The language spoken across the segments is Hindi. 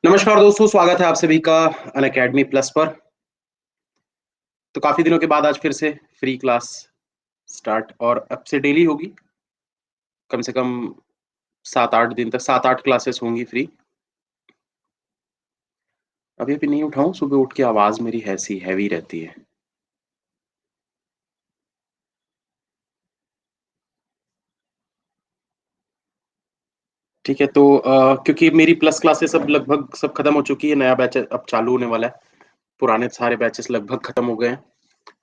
नमस्कार दोस्तों, स्वागत है आप सभी का अनअकैडमी प्लस पर। तो काफ़ी दिनों के बाद आज फिर से फ्री क्लास स्टार्ट और अब से डेली होगी। कम से कम 7-8 दिन तक 7-8 क्लासेस होंगी फ्री। अभी-अभी नहीं उठा हूँ, सुबह उठ के आवाज़ मेरी ऐसी हैवी रहती है। ठीक है, तो क्योंकि मेरी प्लस क्लासेस अब लगभग सब खत्म हो चुकी है, नया बैच अब चालू होने वाला है। पुराने सारे बैचेस लगभग खत्म हो गए हैं,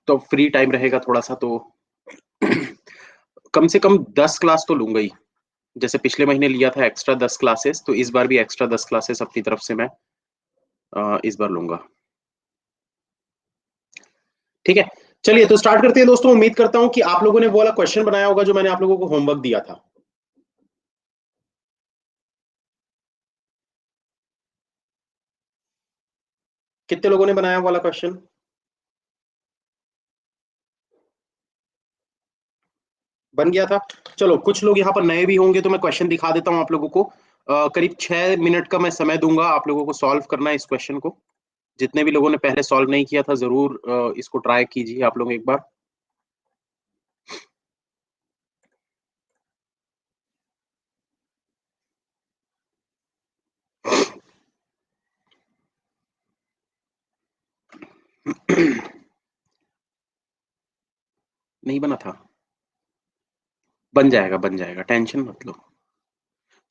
तो अब फ्री टाइम रहेगा थोड़ा-सा तो कम से कम 10 क्लास तो लूँगा ही। जैसे पिछले महीने लिया था एक्स्ट्रा 10 क्लासेस, तो इस बार भी एक्स्ट्रा 10 क्लासेस अपनी तरफ से मैं इस बार लूँगा। ठीक है, चलिए तो स्टार्ट करते हैं दोस्तों। उम्मीद करता हूँ कि आप लोगों ने वो वाला क्वेश्चन बनाया होगा जो मैंने आप लोगों को होमवर्क दिया था। कितने लोगों ने बनाया वो वाला क्वेश्चन? बन गया था? चलो, कुछ लोग यहाँ पर नए भी होंगे तो मैं क्वेश्चन दिखा देता हूँ आप लोगों को। करीब 6 मिनट का मैं समय दूँगा आप लोगों को सॉल्व करना है इस क्वेश्चन को। जितने भी लोगों ने पहले सॉल्व नहीं किया था ज़रूर इसको ट्राई कीजिए आप लोग एक बार। नहीं बना था? बन जाएगा, टेंशन मत लो।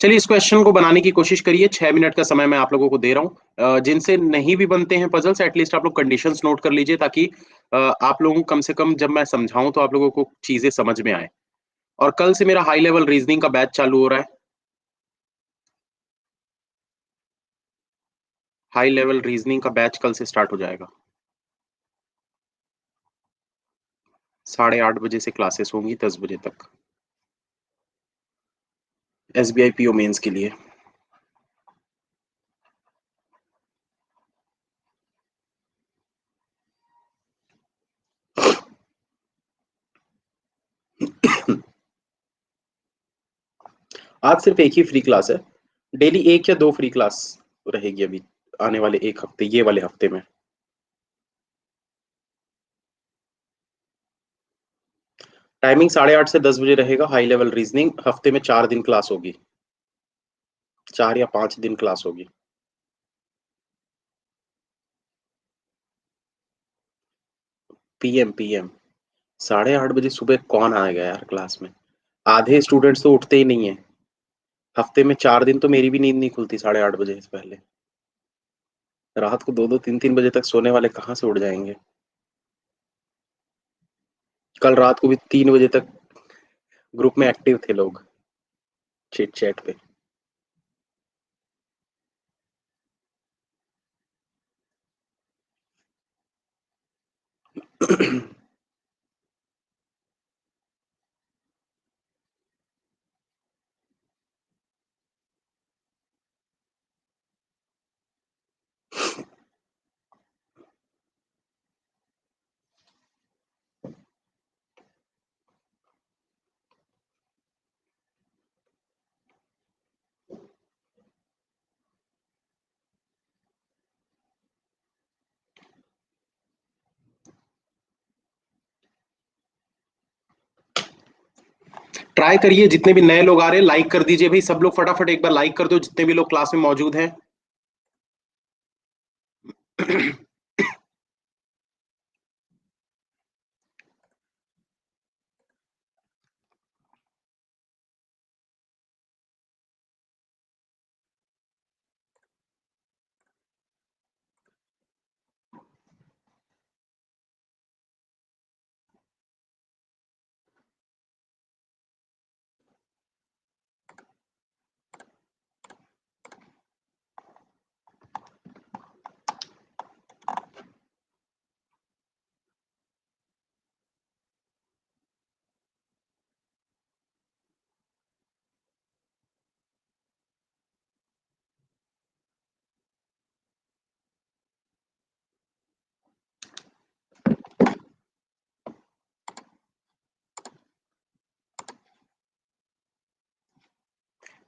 चलिए इस क्वेश्चन को बनाने की कोशिश करिए, 6 मिनट का समय मैं आप लोगों को दे रहा हूँ। जिनसे नहीं भी बनते हैं पज़ल्स एटलीस्ट आप लोग कंडीशंस नोट कर लीजिए ताकि आप लोगों को कम से कम जब मैं समझाऊँ तो आप लोगों को चीज़ें समझ में आएँ। और कल से मेरा हाई लेवल रीज़निंग का बैच चालू हो रहा है। हाई लेवल रीज़निंग का बैच कल से स्टार्ट हो जाएगा। 8:30 बजे से क्लासेस होंगी 10 बजे तक। एसबीआई पीओ मेंस के लिए। आज सिर्फ एक ही फ्री क्लास है। डेली 1 या 2 फ्री क्लास रहेगी अभी आने वाले 1 हफ्ते, ये वाले हफ्ते में। टाइमिंग 8:30 से 10 बजे रहेगा। हाई लेवल रीज़निंग हफ्ते में 4 दिन क्लास होगी। 4 या 5 दिन क्लास होगी। पीएम 8:30 बजे सुबह कौन आएगा यार क्लास में? आधे स्टूडेंट्स तो उठते ही नहीं है। हफ्ते में 4 दिन तो मेरी भी नींद नहीं खुलती 8:30 बजे से पहले। रात को 2-2 3-3 बजे तक सोने वाले कहाँ से उठ जाएंगे? कल रात को भी 3 बजे तक ग्रुप में एक्टिव थे लोग, चिट चैट पे। ट्राई करिए, जितने भी नए लोग आ रहे हैं लाइक कर दीजिए भाई। सब लोग फटाफट एक बार लाइक कर दो जितने भी लोग क्लास में मौजूद हैं।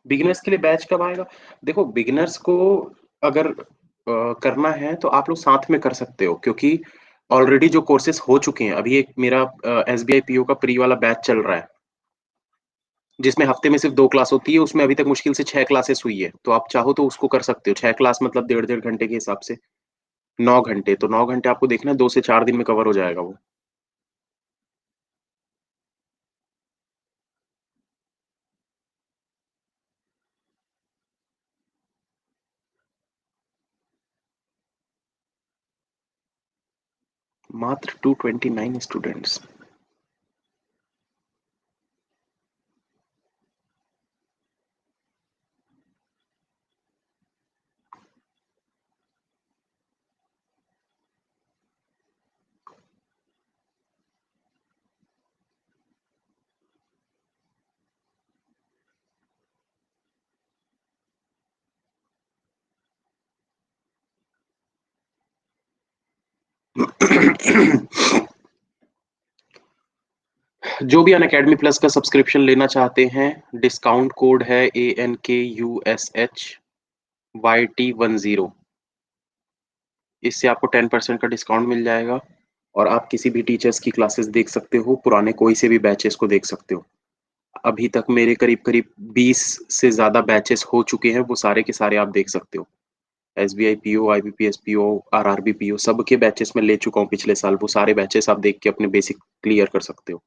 बिगिनर्स के लिए बैच कब आएगा? देखो बिगिनर्स को अगर करना है तो आप लोग साथ में कर सकते हो, क्योंकि ऑलरेडी जो कोर्सेज़ हो चुके हैं, अभी एक मेरा एसबीआई पीओ का प्री वाला बैच चल रहा है, जिसमें हफ्ते में सिर्फ 2 क्लास होती है, उसमें अभी तक मुश्किल से 6 क्लासेस हुई है। तो आप चाहो तो उसको कर सकते हो। 6 क्लास मतलब डेढ़-डेढ़ घंटे के हिसाब से 9 घंटे, तो 9 घंटे आपको देखना है 2 से 4 दिन में कवर हो जाएगा वो। मात्र 229 स्टूडेंट्स। जो भी अनअकैडमी प्लस का सब्सक्रिप्शन लेना चाहते हैं, डिस्काउंट कोड है ANKUSHYT10। इससे आपको 10% का डिस्काउंट मिल जाएगा और आप किसी भी टीचर्स की क्लासेस देख सकते हो, पुराने कोई से भी बैचेस को देख सकते हो। अभी तक मेरे करीब-करीब 20 से ज़्यादा बैचेस हो चुके हैं, वो सारे के सारे आप देख सकते हो। SBI PO, IBPS PO, RRB PO सबके बैचेस मैं ले चुका हूँ पिछले साल, वो सारे बैचेस आप देख के अपने बेसिक क्लियर कर सकते हो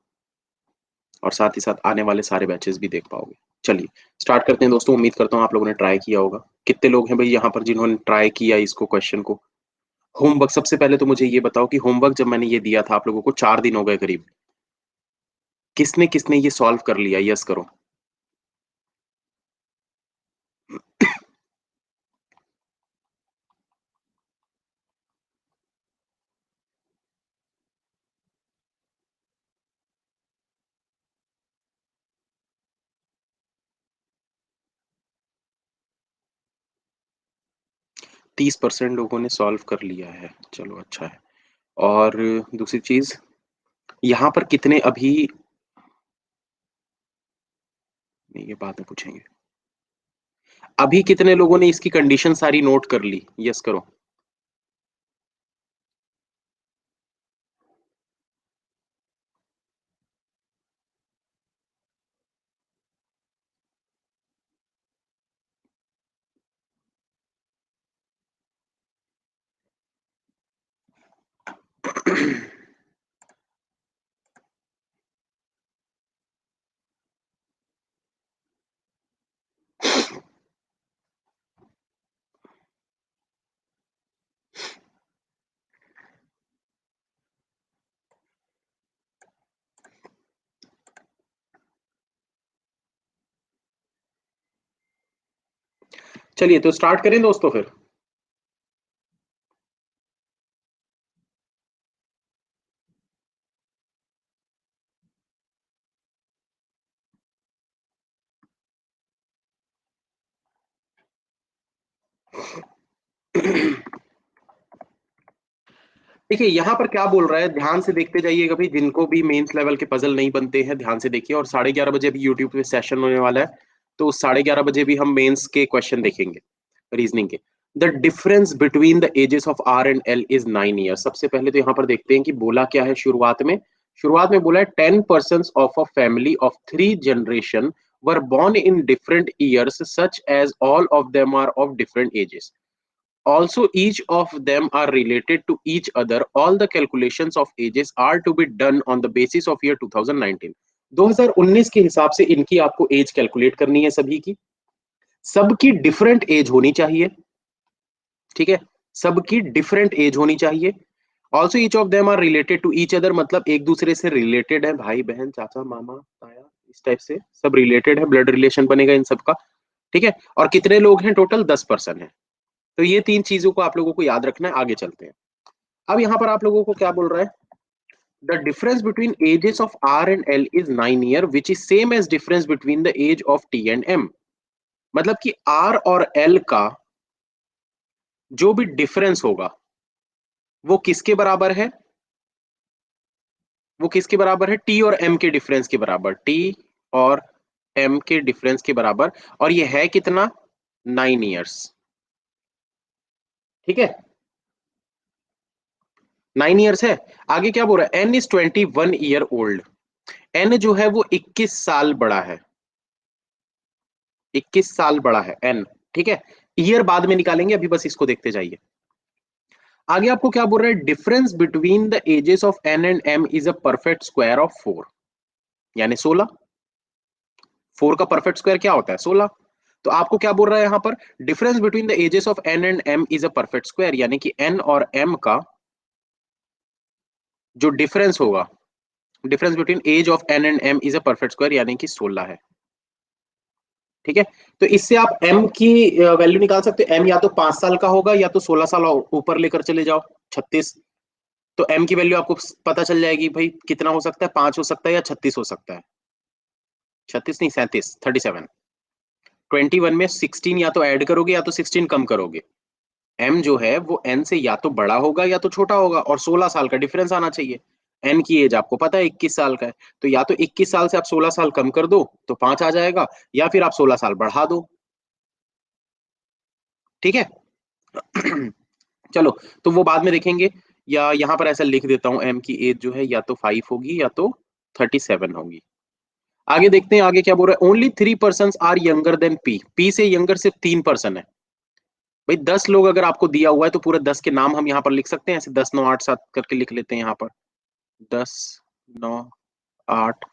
और साथ ही साथ आने वाले सारे बैचेस भी देख पाओगे। चलिए, स्टार्ट करते हैं दोस्तों, उम्मीद करता हूँ आप लोगों ने ट्राई किया होगा। कितने लोग हैं भई यहाँ पर जिन्होंने ट्राई किया इसको क्वेश्चन को? होमवर्क सबसे पहले तो मुझे ये बताओ कि होमवर्क जब मैंने ये दिया था आप लोगों को 4 दिन हो गए करीब, किसने-किसने ये सॉल्व कर लिया? यस करो। 30% लोगों ने सॉल्व कर लिया है, चलो अच्छा है। और दूसरी चीज़, यहाँ पर कितने अभी नहीं, ये बाद में पूछेंगे। अभी कितने लोगों ने इसकी कंडीशन सारी नोट कर ली? यस करो। चलिए तो स्टार्ट करें दोस्तों फिर? देखिए, यहाँ पर क्या बोल रहा है, ध्यान से देखते जाइएगा भई, जिनको भी मेंस लेवल के पज़ल नहीं बनते हैं, ध्यान से देखिए और 11:30 बजे अभी यूट्यूब पे सेशन होने वाला है, तो 11:30 बजे भी हम मेंस के क्वेश्चन देखेंगे, रीज़निंग के। The difference between the ages of R and L is 9 years. सबसे पहले तो यहाँ पर देखते हैं कि बोला क्या है शुरुआत में। शुरुआत में बोला है 10 persons of a family of 3 generation were born in different years such as all of them are of different ages. Also, each of them are related to each other. All the calculations of ages are to be done on the basis of year 2019. 2019 के हिसाब से इनकी आपको एज कैलकुलेट करनी है सभी की। सबकी डिफरेंट एज होनी चाहिए, ठीक है? सबकी डिफरेंट एज होनी चाहिए। Also each of them are related to each other, मतलब एक दूसरे से रिलेटेड है, भाई बहन चाचा मामा ताया, इस टाइप से सब रिलेटेड है, ब्लड रिलेशन बनेगा इन सबका, ठीक है? और कितने लोग हैं टोटल? 10 पर्सन है। तो ये 3 चीज़ों को आप लोगों को याद रखना है, आगे चलते हैं। अब यहाँ पर आप लोगों को क्या बोल रहा है? The difference between ages of R and L is 9 year which is same as difference between the age of T and M. मतलब कि आर और एल का जो भी डिफरेंस होगा वो किसके बराबर है? वो किसके बराबर है? टी और एम के डिफरेंस के बराबर। टी और एम के डिफरेंस के बराबर। और ये है कितना? 9 ईयर्स। ठीक है, 9 ईयर्स है। आगे क्या बोल रहा है, N is 21 year old. N जो है वो 21 साल बड़ा है, 21 साल बड़ा है एन। ठीक है, ईयर बाद में निकालेंगे, अभी बस इसको देखते जाइए। आगे आपको क्या बोल रहा है, difference between the ages of N and M is a perfect square of 4, यानी 16। 4 का परफेक्ट स्क्वायर क्या होता है, 16। तो आपको क्या बोल रहा है यहां पर, difference between the ages of N and M is a perfect square, यानी कि एन और एम का जो डिफरेंस होगा, difference between age of N and M is a perfect square, यानी कि 16 है। ठीक है, तो इससे आप m की वैल्यू निकाल सकते हो। m या तो 5 साल का होगा या तो 16 साल ऊपर लेकर चले जाओ, 36। तो m की वैल्यू आपको पता चल जाएगी भाई, कितना हो सकता है, 5 हो सकता है या 36 हो सकता है। 36 नहीं, 37, 37। 21 में 16 या तो ऐड करोगे या तो 16 कम करोगे। m जो है वो n से या तो बड़ा होगा या तो छोटा होगा, और 16 साल का डिफरेंस आना चाहिए। n की एज आपको पता है 21 साल का है, तो या तो 21 साल से आप 16 साल कम कर दो तो 5 आ जाएगा, या फिर आप 16 साल बढ़ा दो। ठीक है। चलो, तो वो बाद में देखेंगे, या यहां पर ऐसा लिख देता हूं, एम की एज जो है या तो 5 होगी या तो 37 होगी। आगे देखते हैं, आगे क्या बोल रहा है, only 3 person are younger than P. P से यंगर सिर्फ 3 पर्सन है। भाई 10 लोग अगर आपको दिया हुआ है तो पूरे 10 के नाम हम यहाँ पर लिख सकते हैं, ऐसे 10 9 8 7 करके लिख लेते हैं यहाँ पर। 10 9 8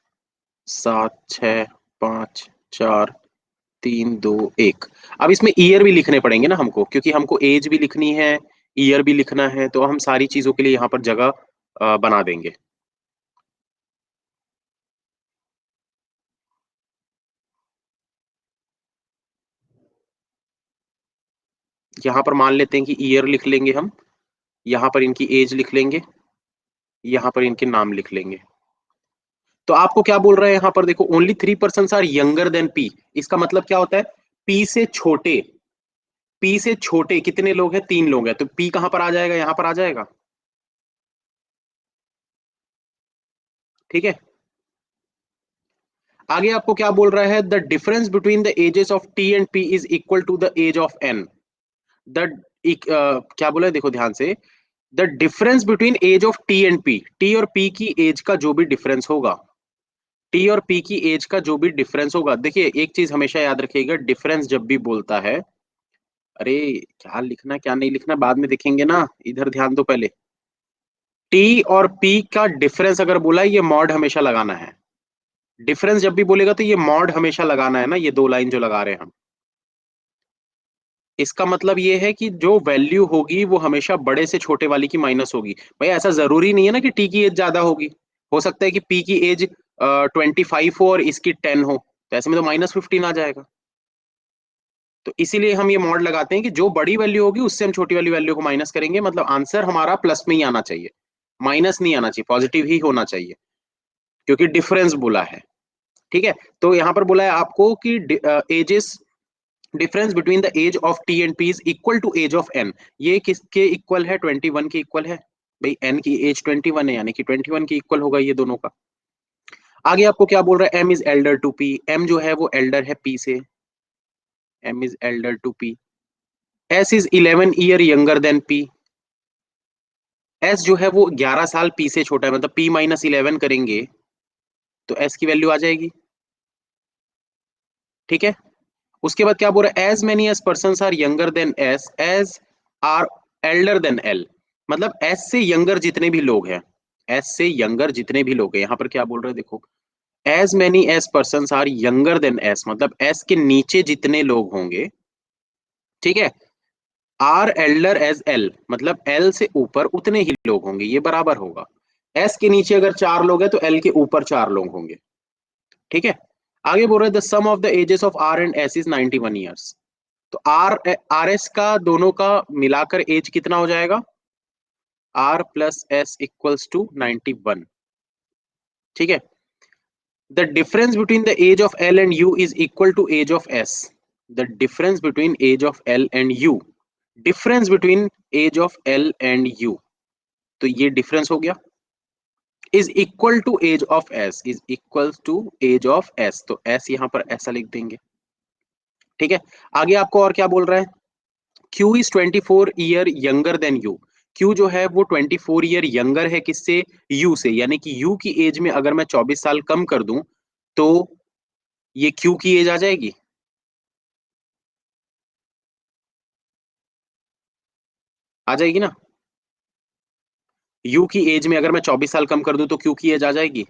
7 6 5 4 3 2 1। अब इसमें ईयर भी लिखने पड़ेंगे ना हमको, क्योंकि हमको एज भी लिखनी है, ईयर भी लिखना है, तो हम सारी चीजों के लिए यहाँ पर जगह बना देंगे। यहाँ पर मान लेते हैं कि ईयर लिख लेंगे हम, यहाँ पर इनकी एज लिख लेंगे, यहाँ पर इनके नाम लिख लेंगे। तो आपको क्या बोल रहा है यहाँ पर, देखो, only 3 person are younger than P. इसका मतलब क्या होता है, पी से छोटे, पी से छोटे कितने लोग हैं, 3 लोग हैं, तो पी कहां पर आ जाएगा, यहां पर आ जाएगा। ठीक है, आगे आपको क्या बोल रहा है, the difference between the ages of T and P is equal to the age of N. The क्या बोला है, देखो ध्यान से, the difference between age of T and P, T और पी की एज का जो भी डिफरेंस होगा, टी और पी की एज का जो भी डिफरेंस होगा, देखिए एक चीज हमेशा याद रखिएगा, डिफरेंस जब भी बोलता है, अरे क्या लिखना क्या नहीं लिखना बाद में देखेंगे ना, इधर ध्यान दो पहले। टी और पी का डिफरेंस अगर बोला है, ये मॉड हमेशा लगाना है। डिफरेंस जब भी बोलेगा तो ये मॉड हमेशा लगाना है ना, ये 2 लाइन जो लगा रहे हैं हम। इसका मतलब ये है कि जो वैल्यू होगी वो हमेशा बड़े से छोटे वाली की माइनस होगी। भाई ऐसा जरूरी नहीं है ना कि टी की एज ज्यादा होगी, हो सकता है कि पी की एज 25 हो और इसकी 10 हो, तो ऐसे में तो -15 आ जाएगा। तो इसीलिए हम ये मॉड लगाते हैं कि जो बड़ी वैल्यू होगी उससे हम छोटी वाली वैल्यू को माइनस करेंगे, मतलब आंसर हमारा प्लस में ही आना चाहिए, माइनस नहीं आना चाहिए, पॉजिटिव ही होना चाहिए, क्योंकि डिफरेंस बोला है। ठीक है, तो यहां पर बोला है आपको कि ages, difference between the age of T and P is equal to age of N. ये किसके इक्वल है, 21 के इक्वल है। भाई एन की एज 21 है, यानी कि 21 के इक्वल होगा ये दोनों का। आगे आपको क्या बोल रहा है, M is elder to P. M जो है वो एल्डर है पी से, M is elder to P. S is 11 year younger than P. S जो है वो 11 साल पी से छोटा है, मतलब पी -11 करेंगे तो एस की वैल्यू आ जाएगी। ठीक है, उसके बाद क्या बोल रहा है, as many as person are younger than S, as are elder than L. मतलब एस से यंगर जितने भी लोग हैं, एस से यंगर जितने भी लोग हैं, यहां पर क्या बोल रहे हैं देखो, as many as person are younger than S, मतलब एस के नीचे जितने लोग होंगे, ठीक है, आर एल्डर एज एल, मतलब एल से ऊपर उतने ही लोग होंगे, ये बराबर होगा। एस के नीचे अगर 4 लोग हैं तो एल के ऊपर 4 लोग होंगे। ठीक है, आगे बोल रहे हैं the sum of the ages of R and S is 91 years. तो आर एस का दोनों का मिलाकर एज कितना हो जाएगा, R plus S equals to 91। ठीक है, the difference between the age of L and U is equal to age of S. The difference between age of L and U, difference between age of L and U, तो ये डिफरेंस हो गया, is equal to age of S, is equal to age of S, तो एस यहां पर ऐसा लिख देंगे। ठीक है, आगे आपको और क्या बोल रहा है, Q is 24 year younger then you. Q जो है वो 24 ईयर यंगर है किससे? U से, यानी कि U की एज में अगर मैं 24 साल कम कर दूं तो ये Q की एज आ जाएगी। आ जाएगी ना? U की एज में अगर मैं 24 साल कम कर दूं तो Q की एज आ जाएगी।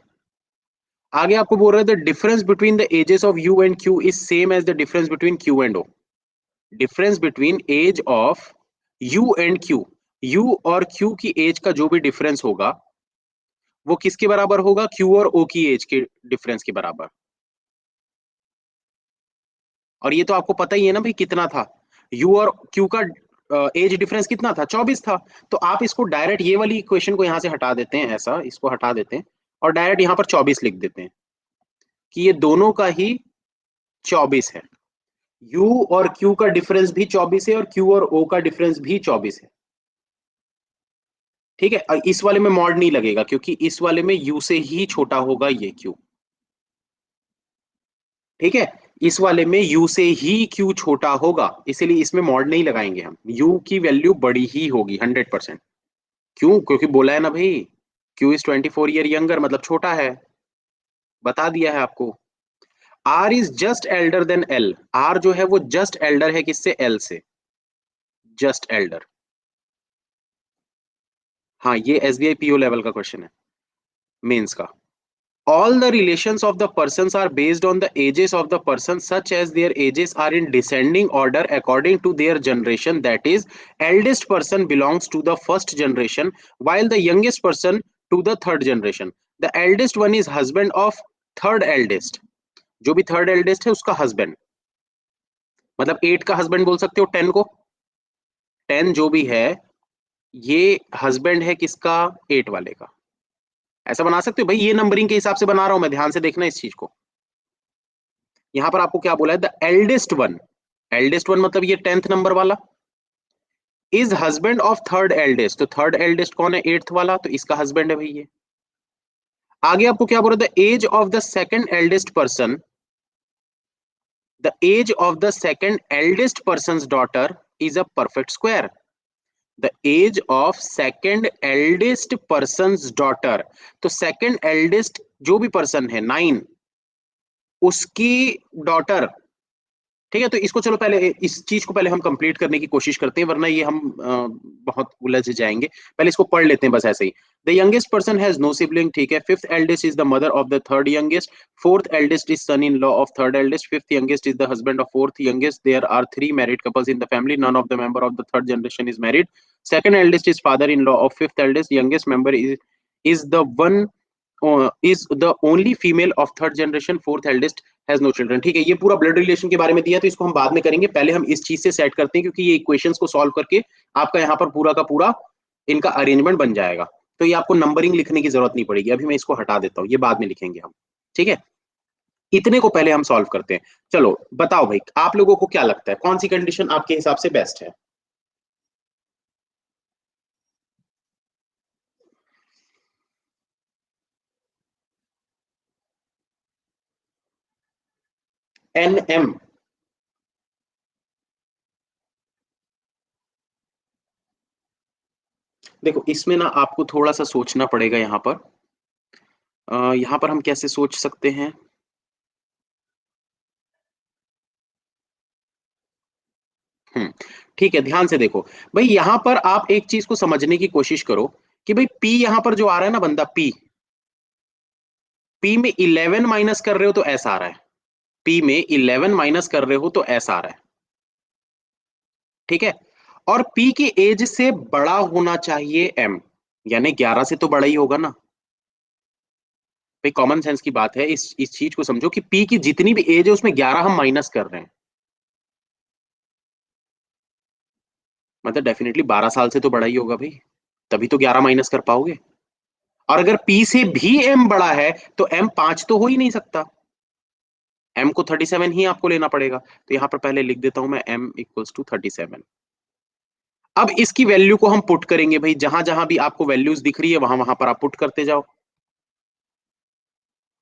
आगे आपको बोल रहे थे difference between the ages of U and Q is same as the difference between Q and O। Difference between age of U and Q, U और Q की एज का जो भी डिफरेंस होगा वो किसके बराबर होगा? Q और O की एज के डिफरेंस के बराबर। और ये तो आपको पता ही है ना भाई कितना था। U और Q का एज डिफरेंस कितना था? 24 था। तो आप इसको डायरेक्ट ये वाली इक्वेशन को यहां से हटा देते हैं, ऐसा इसको हटा देते हैं और डायरेक्ट यहां पर 24 लिख देते हैं कि ये दोनों का ही 24 है। U और Q का डिफरेंस भी 24 है और Q और O का डिफरेंस भी 24 है। ठीक है, इस वाले में मॉड नहीं लगेगा क्योंकि इस वाले में U से ही छोटा होगा ये Q। ठीक है, इस वाले में U से ही Q छोटा होगा, इसीलिए इसमें मॉड नहीं लगाएंगे हम। U की वैल्यू बड़ी ही होगी 100%। क्यों? क्योंकि बोला है ना भाई, Q इज 24 ईयर यंगर, मतलब छोटा है। बता दिया है आपको। R is just elder than L। R जो है वो जस्ट एल्डर है किससे? L से। Just Elder. हाँ, ये SBI PO लेवल का क्वेश्चन है, मेंस का। All the relations of the persons are based on the ages of the person, such as their ages are in descending order according to their generation. That is, eldest person belongs to the first generation, while the youngest person to the third generation. The eldest one is husband of third eldest. जो भी थर्ड एल्डेस्ट है उसका हस्बैंड, मतलब 8 का हस्बैंड बोल सकते हो 10 को। 10 जो भी है ये हस्बैंड है किसका? 8 वाले का। ऐसा बना सकते हो भाई, ये नंबरिंग के हिसाब से बना रहा हूं मैं, ध्यान से देखना इस चीज को। यहां पर आपको क्या बोला है? The eldest one. Eldest one मतलब ये 10th नंबर वाला is husband of third eldest. तो थर्ड एल्डेस्ट कौन है? 8th वाला, तो इसका हस्बैंड है भाई ये। आगे आपको क्या बोला? The age of the second eldest person, the age of the second eldest person daughter is a perfect square. The age of second eldest person daughter, तो सेकंड एल्डेस्ट जो भी पर्सन है 9, उसकी डॉटर। ठीक है, तो इसको चलो पहले इस चीज को पहले हम कंप्लीट करने की कोशिश करते हैं, वरना ये हम बहुत उलझ जाएंगे। पहले इसको पढ़ लेते हैं बस ऐसे ही। The youngest person has no sibling, ठीक है। Fifth eldest is the mother of the third youngest. Fourth eldest is son in law of third eldest. Fifth youngest is the husband of fourth youngest. There are 3 married couples in the family, none of the member of the third generation is married. Second eldest is father in law of fifth eldest. Youngest member is the one is the only female of third generation. Fourth eldest has no children. ठीक है, ये पूरा ब्लड रिलेशन के बारे में दिया, तो इसको हम बाद में करेंगे। पहले हम इस चीज से सेट करते हैं, क्योंकि ये इक्वेशंस को सॉल्व करके आपका यहाँ पर पूरा का पूरा इनका अरेंजमेंट बन जाएगा। तो ये आपको नंबरिंग लिखने की जरूरत नहीं पड़ेगी, अभी मैं इसको हटा देता हूँ, ये बाद में लिखेंगे हम। ठीक है, इतने को पहले हम सॉल्व करते हैं। चलो बताओ भाई, आप लोगों को क्या लगता है कौन सी कंडीशन आपके हिसाब से बेस्ट है? NM। देखो इसमें ना आपको थोड़ा सा सोचना पड़ेगा यहाँ पर। यहाँ पर हम कैसे सोच सकते हैं? हम्म, ठीक है, ध्यान से देखो भाई। यहां पर आप एक चीज को समझने की कोशिश करो कि भाई पी यहां पर जो आ रहा है ना बंदा, पी, पी में 11 माइनस कर रहे हो तो ऐसा आ रहा है। पी में 11 माइनस कर रहे हो तो ऐसा आ रहा है। ठीक है, और पी की एज से बड़ा होना चाहिए एम, यानी 11 से तो बड़ा ही होगा ना भाई। कॉमन सेंस की बात है, इस चीज को समझो कि पी की जितनी भी एज है उसमें 11 हम माइनस कर रहे हैं, मतलब डेफिनेटली 12 साल से तो बड़ा ही होगा भाई, तभी तो 11 माइनस कर पाओगे। और अगर पी से भी एम बड़ा है तो एम 5 तो हो ही नहीं सकता, एम को 37 ही आपको लेना पड़ेगा। तो यहां पर पहले लिख देता हूं मैं एम इक्वल्स टू 37। अब इसकी वैल्यू को हम पुट करेंगे भाई, जहां जहां भी आपको वैल्यूज दिख रही है वहां वहां पर आप पुट करते जाओ।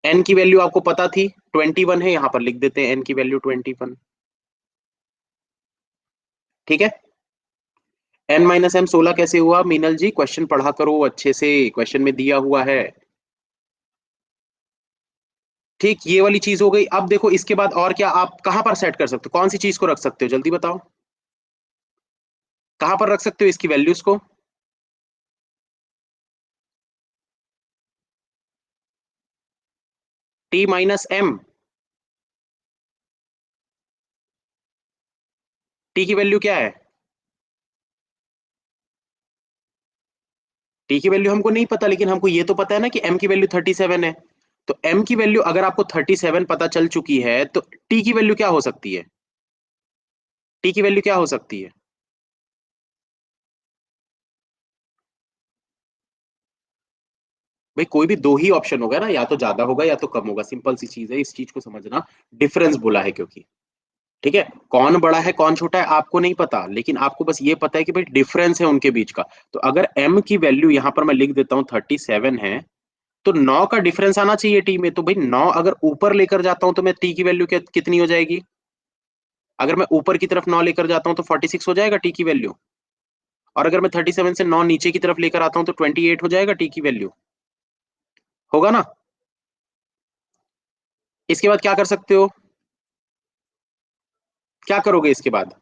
एन की वैल्यू आपको पता थी 21 है, यहां पर लिख देते हैं एन की वैल्यू 21। ठीक है, n माइनस एम 16 कैसे हुआ मीनल जी? क्वेश्चन पढ़ा करो अच्छे से, क्वेश्चन में दिया हुआ है। ठीक, ये वाली चीज हो गई। अब देखो इसके बाद और क्या आप कहां पर सेट कर सकते हो, कौन सी चीज को रख सकते हो, जल्दी बताओ। कहां पर रख सकते हो इसकी वैल्यूज को? T minus M. टी की वैल्यू क्या है? टी की वैल्यू हमको नहीं पता, लेकिन हमको ये तो पता है ना कि एम की वैल्यू 37 है। तो एम की वैल्यू अगर आपको 37 पता चल चुकी है तो टी की वैल्यू क्या हो सकती है? टी की वैल्यू क्या हो सकती है? भाई कोई भी दो ही ऑप्शन होगा ना, या तो ज्यादा होगा या तो कम होगा, सिंपल सी चीज है, इस चीज को समझना। डिफरेंस बोला है क्योंकि, ठीक है, कौन बड़ा है कौन छोटा है आपको नहीं पता, लेकिन आपको बस ये पता है कि भाई डिफरेंस है उनके बीच का। तो अगर m की वैल्यू यहां पर मैं लिख देता हूं 37 है, तो 9 का डिफरेंस आना चाहिए टी में। तो भाई 9 अगर ऊपर लेकर जाता हूं तो मैं टी की वैल्यू कितनी हो जाएगी? अगर मैं ऊपर की तरफ 9 लेकर जाता हूं तो 46 हो जाएगा टी की वैल्यू। और अगर मैं 37 से 9 नीचे की तरफ लेकर आता हूं तो 28 हो जाएगा टी की वैल्यू। होगा ना? इसके बाद क्या कर सकते हो? क्या करोगे इसके बाद?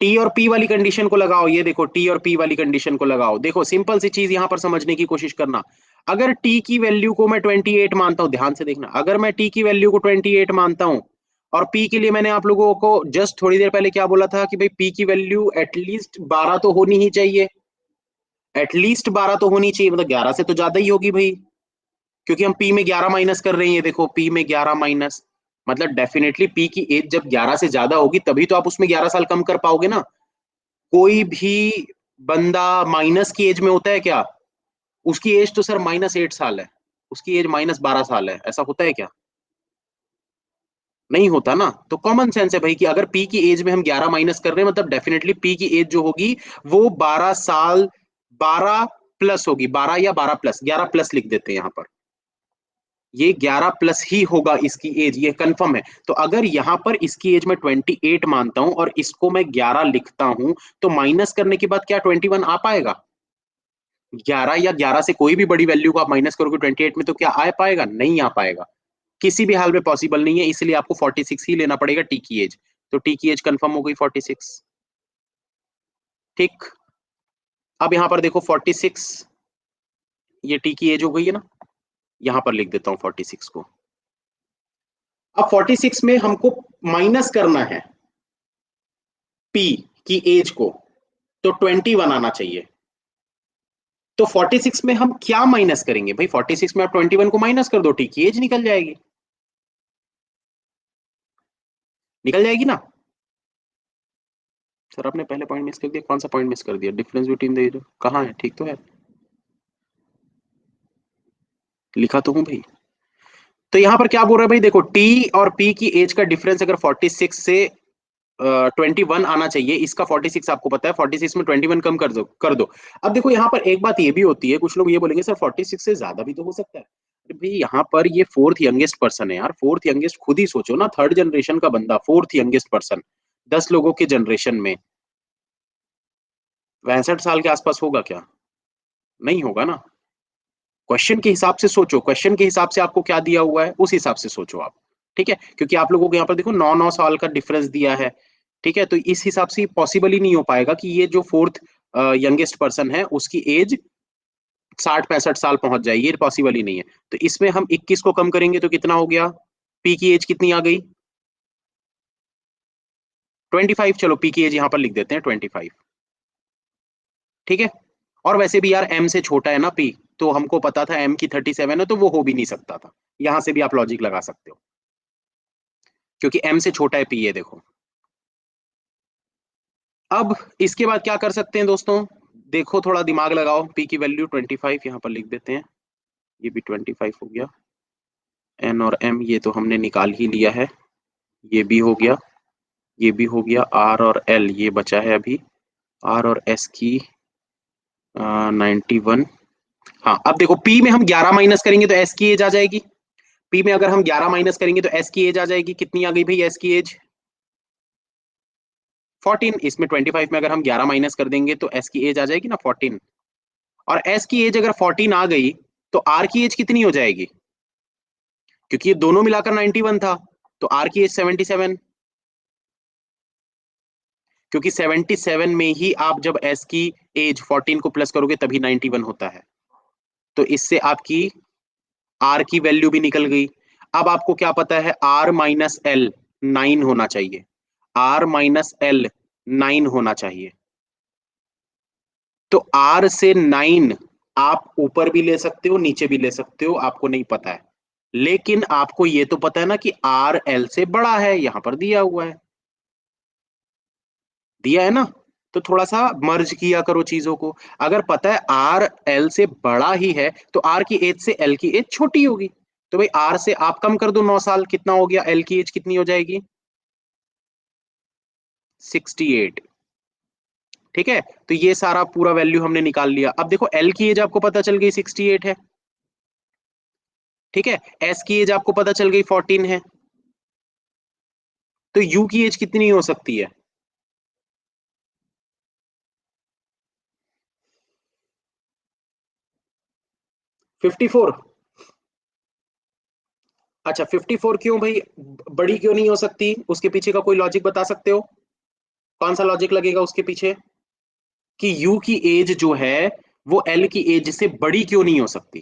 टी और पी वाली कंडीशन को लगाओ, ये देखो टी और पी वाली कंडीशन को लगाओ। देखो सिंपल सी चीज यहां पर समझने की कोशिश करना। अगर टी की वैल्यू को मैं 28 मानता हूं, ध्यान से देखना, अगर मैं टी की वैल्यू को 28 मानता हूं और पी के लिए मैंने आप लोगों को जस्ट थोड़ी देर पहले क्या बोला था कि भाई पी की वैल्यू एटलीस्ट 12 तो होनी ही चाहिए। एटलीस्ट 12 तो होनी चाहिए, मतलब 11 से तो ज्यादा ही होगी भाई, क्योंकि हम पी में 11 माइनस कर रहे हैं। ये देखो पी में 11 माइनस, मतलब डेफिनेटली पी की एज जब 11 से ज्यादा होगी तभी तो आप उसमें 11 साल कम कर पाओगे ना। कोई भी बंदा माइनस की एज में होता है क्या? उसकी एज तो सर -8 साल है, उसकी एज -12 साल है, ऐसा होता है क्या? नहीं होता ना। तो कॉमन सेंस है भाई कि अगर पी की एज में हम 11 माइनस कर रहे हैं, मतलब डेफिनेटली पी की एज जो होगी वो 12 साल, 12 प्लस होगी, 12 या 12 प्लस, 11 प्लस लिख देते हैं यहां पर। ये 11 प्लस ही होगा इसकी एज, ये कंफर्म है। तो अगर यहां पर इसकी एज में 28 मानता हूं और इसको मैं 11 लिखता हूं, तो माइनस करने के बाद क्या 21 आ पाएगा? 11 या 11 से कोई भी बड़ी वैल्यू को आप माइनस करोगे 28 में तो क्या आ पाएगा? नहीं आ पाएगा, किसी भी हाल में पॉसिबल नहीं है। इसलिए आपको 46 ही लेना पड़ेगा टी की एज। तो टी की एज कंफर्म हो गई 46। ठीक, अब यहां पर देखो 46, ये टी की एज हो गई है ना, यहां पर लिख देता हूं 46 को। अब 46 में हमको माइनस करना है पी की एज को, तो 21 आना चाहिए। तो 46 में हम क्या माइनस करेंगे भाई? 46 में आप 21 को माइनस कर दो, टी की एज निकल जाएगी। निकल जाएगी ना? सर आपने पहले पॉइंट मिस कर दिया, कौन सा पॉइंट मिस कर दिया? डिफरेंस बिटवीन द एज कहाँ है? ठीक तो है, लिखा तो हूं भाई। तो यहां पर क्या बोल रहा है भाई, देखो टी और पी की एज का डिफरेंस अगर 46 से 21 आना चाहिए, इसका 46 आपको पता है, 46 में 21 कम कर दो। अब देखो यहाँ पर एक बात ये भी होती है, कुछ लोग ये बोलेंगे सर 46 से ज्यादा भी तो हो सकता है। अरे भाई यहाँ पर ये फोर्थ यंगेस्ट पर्सन है यार, फोर्थ यंगेस्ट खुद ही सोचो ना, थर्ड जनरेशन का बंदा, फोर्थ यंगेस्ट पर्सन 10 लोगों के जनरेशन में 62 साल के आसपास होगा क्या? नहीं होगा ना। क्वेश्चन के हिसाब से सोचो, क्वेश्चन के हिसाब से आपको क्या दिया हुआ है उस हिसाब से सोचो आप। ठीक है, क्योंकि आप लोगों को यहाँ पर देखो 9 9 साल का डिफरेंस दिया है। ठीक है, तो इस हिसाब से पॉसिबल ही नहीं हो पाएगा कि ये जो फोर्थ यंगेस्ट पर्सन है उसकी एज 60 65 साल पहुंच जाए, ये पॉसिबल ही नहीं है। तो इसमें हम 21 को कम करेंगे तो कितना हो गया? पी की एज कितनी आ गई? 25। चलो पी की एज यहां पर लिख देते हैं 25। ठीक है, और वैसे भी यार एम से छोटा है ना पी, तो हमको पता था एम की 37 है, तो वो हो भी नहीं सकता था। यहां से भी आप लॉजिक लगा सकते हो, क्योंकि एम से छोटा है पी, ये देखो। अब इसके बाद क्या कर सकते हैं दोस्तों? देखो थोड़ा दिमाग लगाओ, पी की वैल्यू 25 यहां पर लिख देते हैं, ये भी 25 हो गया। एन और एम ये तो हमने निकाल ही लिया है, ये भी हो गया, ये भी हो गया। आर और एल ये बचा है अभी, आर और एस की 91। हाँ अब देखो पी में हम 11 माइनस करेंगे तो एस की एज आ जाएगी। पी में अगर हम 11 माइनस करेंगे तो एस की एज आ जाएगी, कितनी आ गई भाई एस की एज? 14। इसमें 25 में अगर हम 11 माइनस कर देंगे तो एस की एज आ जाएगी ना 14। और एस की एज अगर 14 आ गई तो आर की एज कितनी हो जाएगी? क्योंकि ये दोनों मिलाकर 91 था, तो आर की एज 77। क्योंकि 77 में ही आप जब एस की एज 14 को प्लस करोगे तभी 91 होता है। तो इससे आपकी आर की वैल्यू भी निकल गई। अब आपको क्या पता है, आर माइनस एल 9 होना चाहिए। आर माइनस एल 9 होना चाहिए। तो आर से 9 आप ऊपर भी ले सकते हो, नीचे भी ले सकते हो, आपको नहीं पता है। लेकिन आपको ये तो पता है ना कि आर एल से बड़ा है, यहां पर दिया हुआ है। दिया है ना? तो थोड़ा सा मर्ज किया करो चीजों को। अगर पता है आर एल से बड़ा ही है तो आर की एज से एल की एज छोटी होगी। तो भाई आर से आप कम कर दो 9 साल, कितना हो गया? एल की एज कितनी हो जाएगी? 68। ठीक है, तो ये सारा पूरा वैल्यू हमने निकाल लिया। अब देखो एल की एज आपको पता चल गई 68 है। ठीक है, एस की एज आपको पता चल गई 14 है। तो यू की एज कितनी हो सकती है? 54। अच्छा 54 क्यों भाई? बड़ी क्यों नहीं हो सकती? उसके पीछे का कोई लॉजिक बता सकते हो? कौन सा लॉजिक लगेगा उसके पीछे कि यू की एज जो है वो एल की एज से बड़ी क्यों नहीं हो सकती?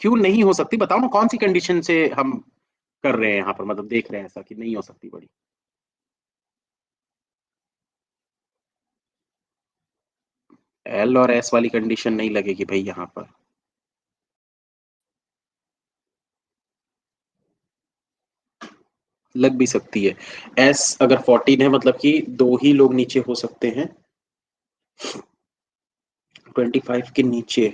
क्यों नहीं हो सकती बताओ ना, कौन सी कंडीशन से हम कर रहे हैं यहां पर, मतलब देख रहे हैं ऐसा कि नहीं हो सकती बड़ी? एल और एस वाली कंडीशन नहीं लगेगी भाई यहां पर। लग भी सकती है। एस अगर 14 है मतलब कि दो ही लोग नीचे हो सकते हैं, 25 के नीचे।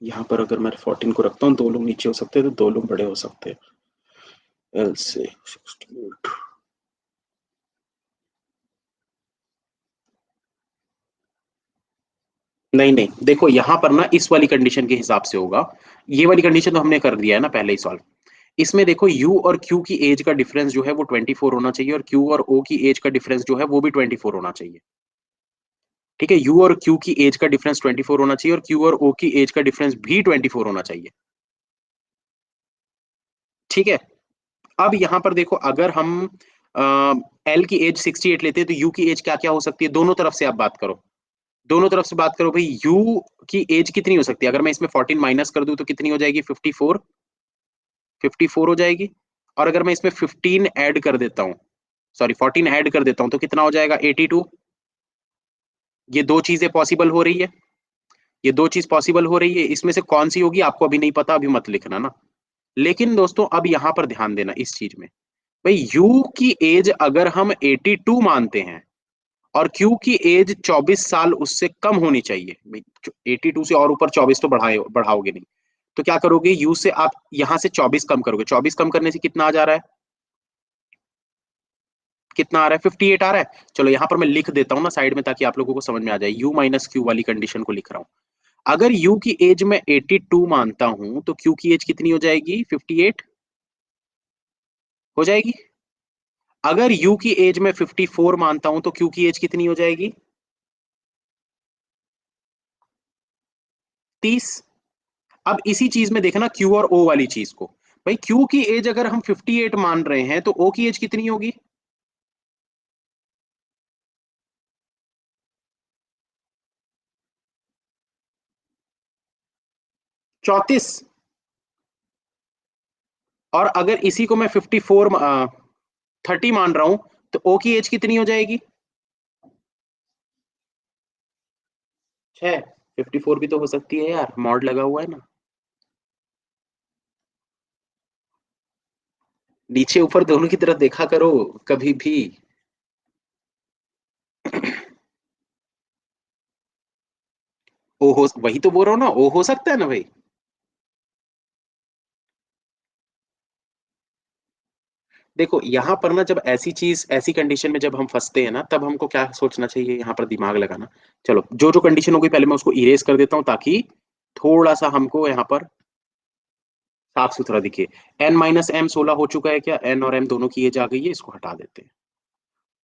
यहाँ पर अगर मैं 14 को रखता हूँ, दो लोग नीचे हो सकते हैं तो दो लोग बड़े हो सकते हैं एल से 68। नहीं नहीं, देखो यहां पर ना इस वाली कंडीशन के हिसाब से होगा। ये वाली कंडीशन तो हमने कर दिया है ना पहले ही सॉल्व। इसमें देखो यू और क्यू की एज का डिफरेंस जो है वो 24 होना चाहिए, और क्यू और ओ की एज का डिफरेंस जो है वो भी 24 होना चाहिए। ठीक है, यू और क्यू की एज का डिफरेंस 24 होना चाहिए और क्यू और ओ की एज का डिफरेंस भी 24 होना चाहिए। ठीक है, अब यहां पर देखो अगर हम एल की एज 68 लेते हैं तो यू की एज क्या क्या हो सकती है, दोनों तरफ से आप बात करो। दोनों तरफ से बात करो भाई, यू की एज कितनी हो सकती है? अगर मैं इसमें 14 माइनस कर दूं तो कितनी हो जाएगी? 54। 54 हो जाएगी। और अगर मैं इसमें 15 ऐड कर देता हूँ, सॉरी 14 ऐड कर देता हूँ तो कितना हो जाएगा? 82। ये दो चीजें पॉसिबल हो रही है। ये दो चीज पॉसिबल हो रही है, इसमें से कौन सी होगी आपको अभी नहीं पता, अभी मत लिखना ना। लेकिन दोस्तों अब यहां पर ध्यान देना इस चीज में। भाई यू की एज अगर हम 82 मानते हैं और क्यू की एज 24 साल उससे कम होनी चाहिए, भाई 82 से और ऊपर 24 तो बढ़ाओगे नहीं। तो क्या करोगे, यू से आप यहां से 24 कम करोगे, 24 कम करने से कितना आ जा रहा है? कितना आ रहा है? 58 आ रहा है। चलो यहां पर मैं लिख देता हूं ना साइड में ताकि आप लोगों को समझ में आ जाए, यू माइनस क्यू वाली कंडीशन को लिख रहा हूं। अगर यू की एज में 82 मानता हूं तो क्यू की एज कितनी हो जाएगी? 58 हो जाएगी। अगर यू की एज में 54 मानता हूं तो क्यू की एज कितनी हो जाएगी? 30। अब इसी चीज में देखना क्यू और ओ वाली चीज को। भाई क्यू की एज अगर हम 58 मान रहे हैं तो ओ की एज कितनी होगी? 34। और अगर इसी को मैं 54 30 मान रहा हूं तो ओ की एज कितनी हो जाएगी? 6। 54 भी तो हो सकती है यार, मॉड लगा हुआ है ना। नीचे ऊपर दोनों की तरफ देखा करो कभी भी। ओ हो, वही तो बोल रहा हूँ ना, ओ हो सकता है ना भाई। देखो यहाँ पर ना, जब ऐसी चीज, ऐसी कंडीशन में जब हम फंसते हैं ना, तब हमको क्या सोचना चाहिए, यहाँ पर दिमाग लगाना। चलो, जो जो कंडीशन हो गई पहले मैं उसको इरेज कर देता हूँ, ताकि थोड़ा सा हमको यहाँ पर साफ सुथरा दिखे। एन माइनस एम 16 हो चुका है क्या? एन और एम दोनों की एज आ गई है, इसको हटा देते हैं।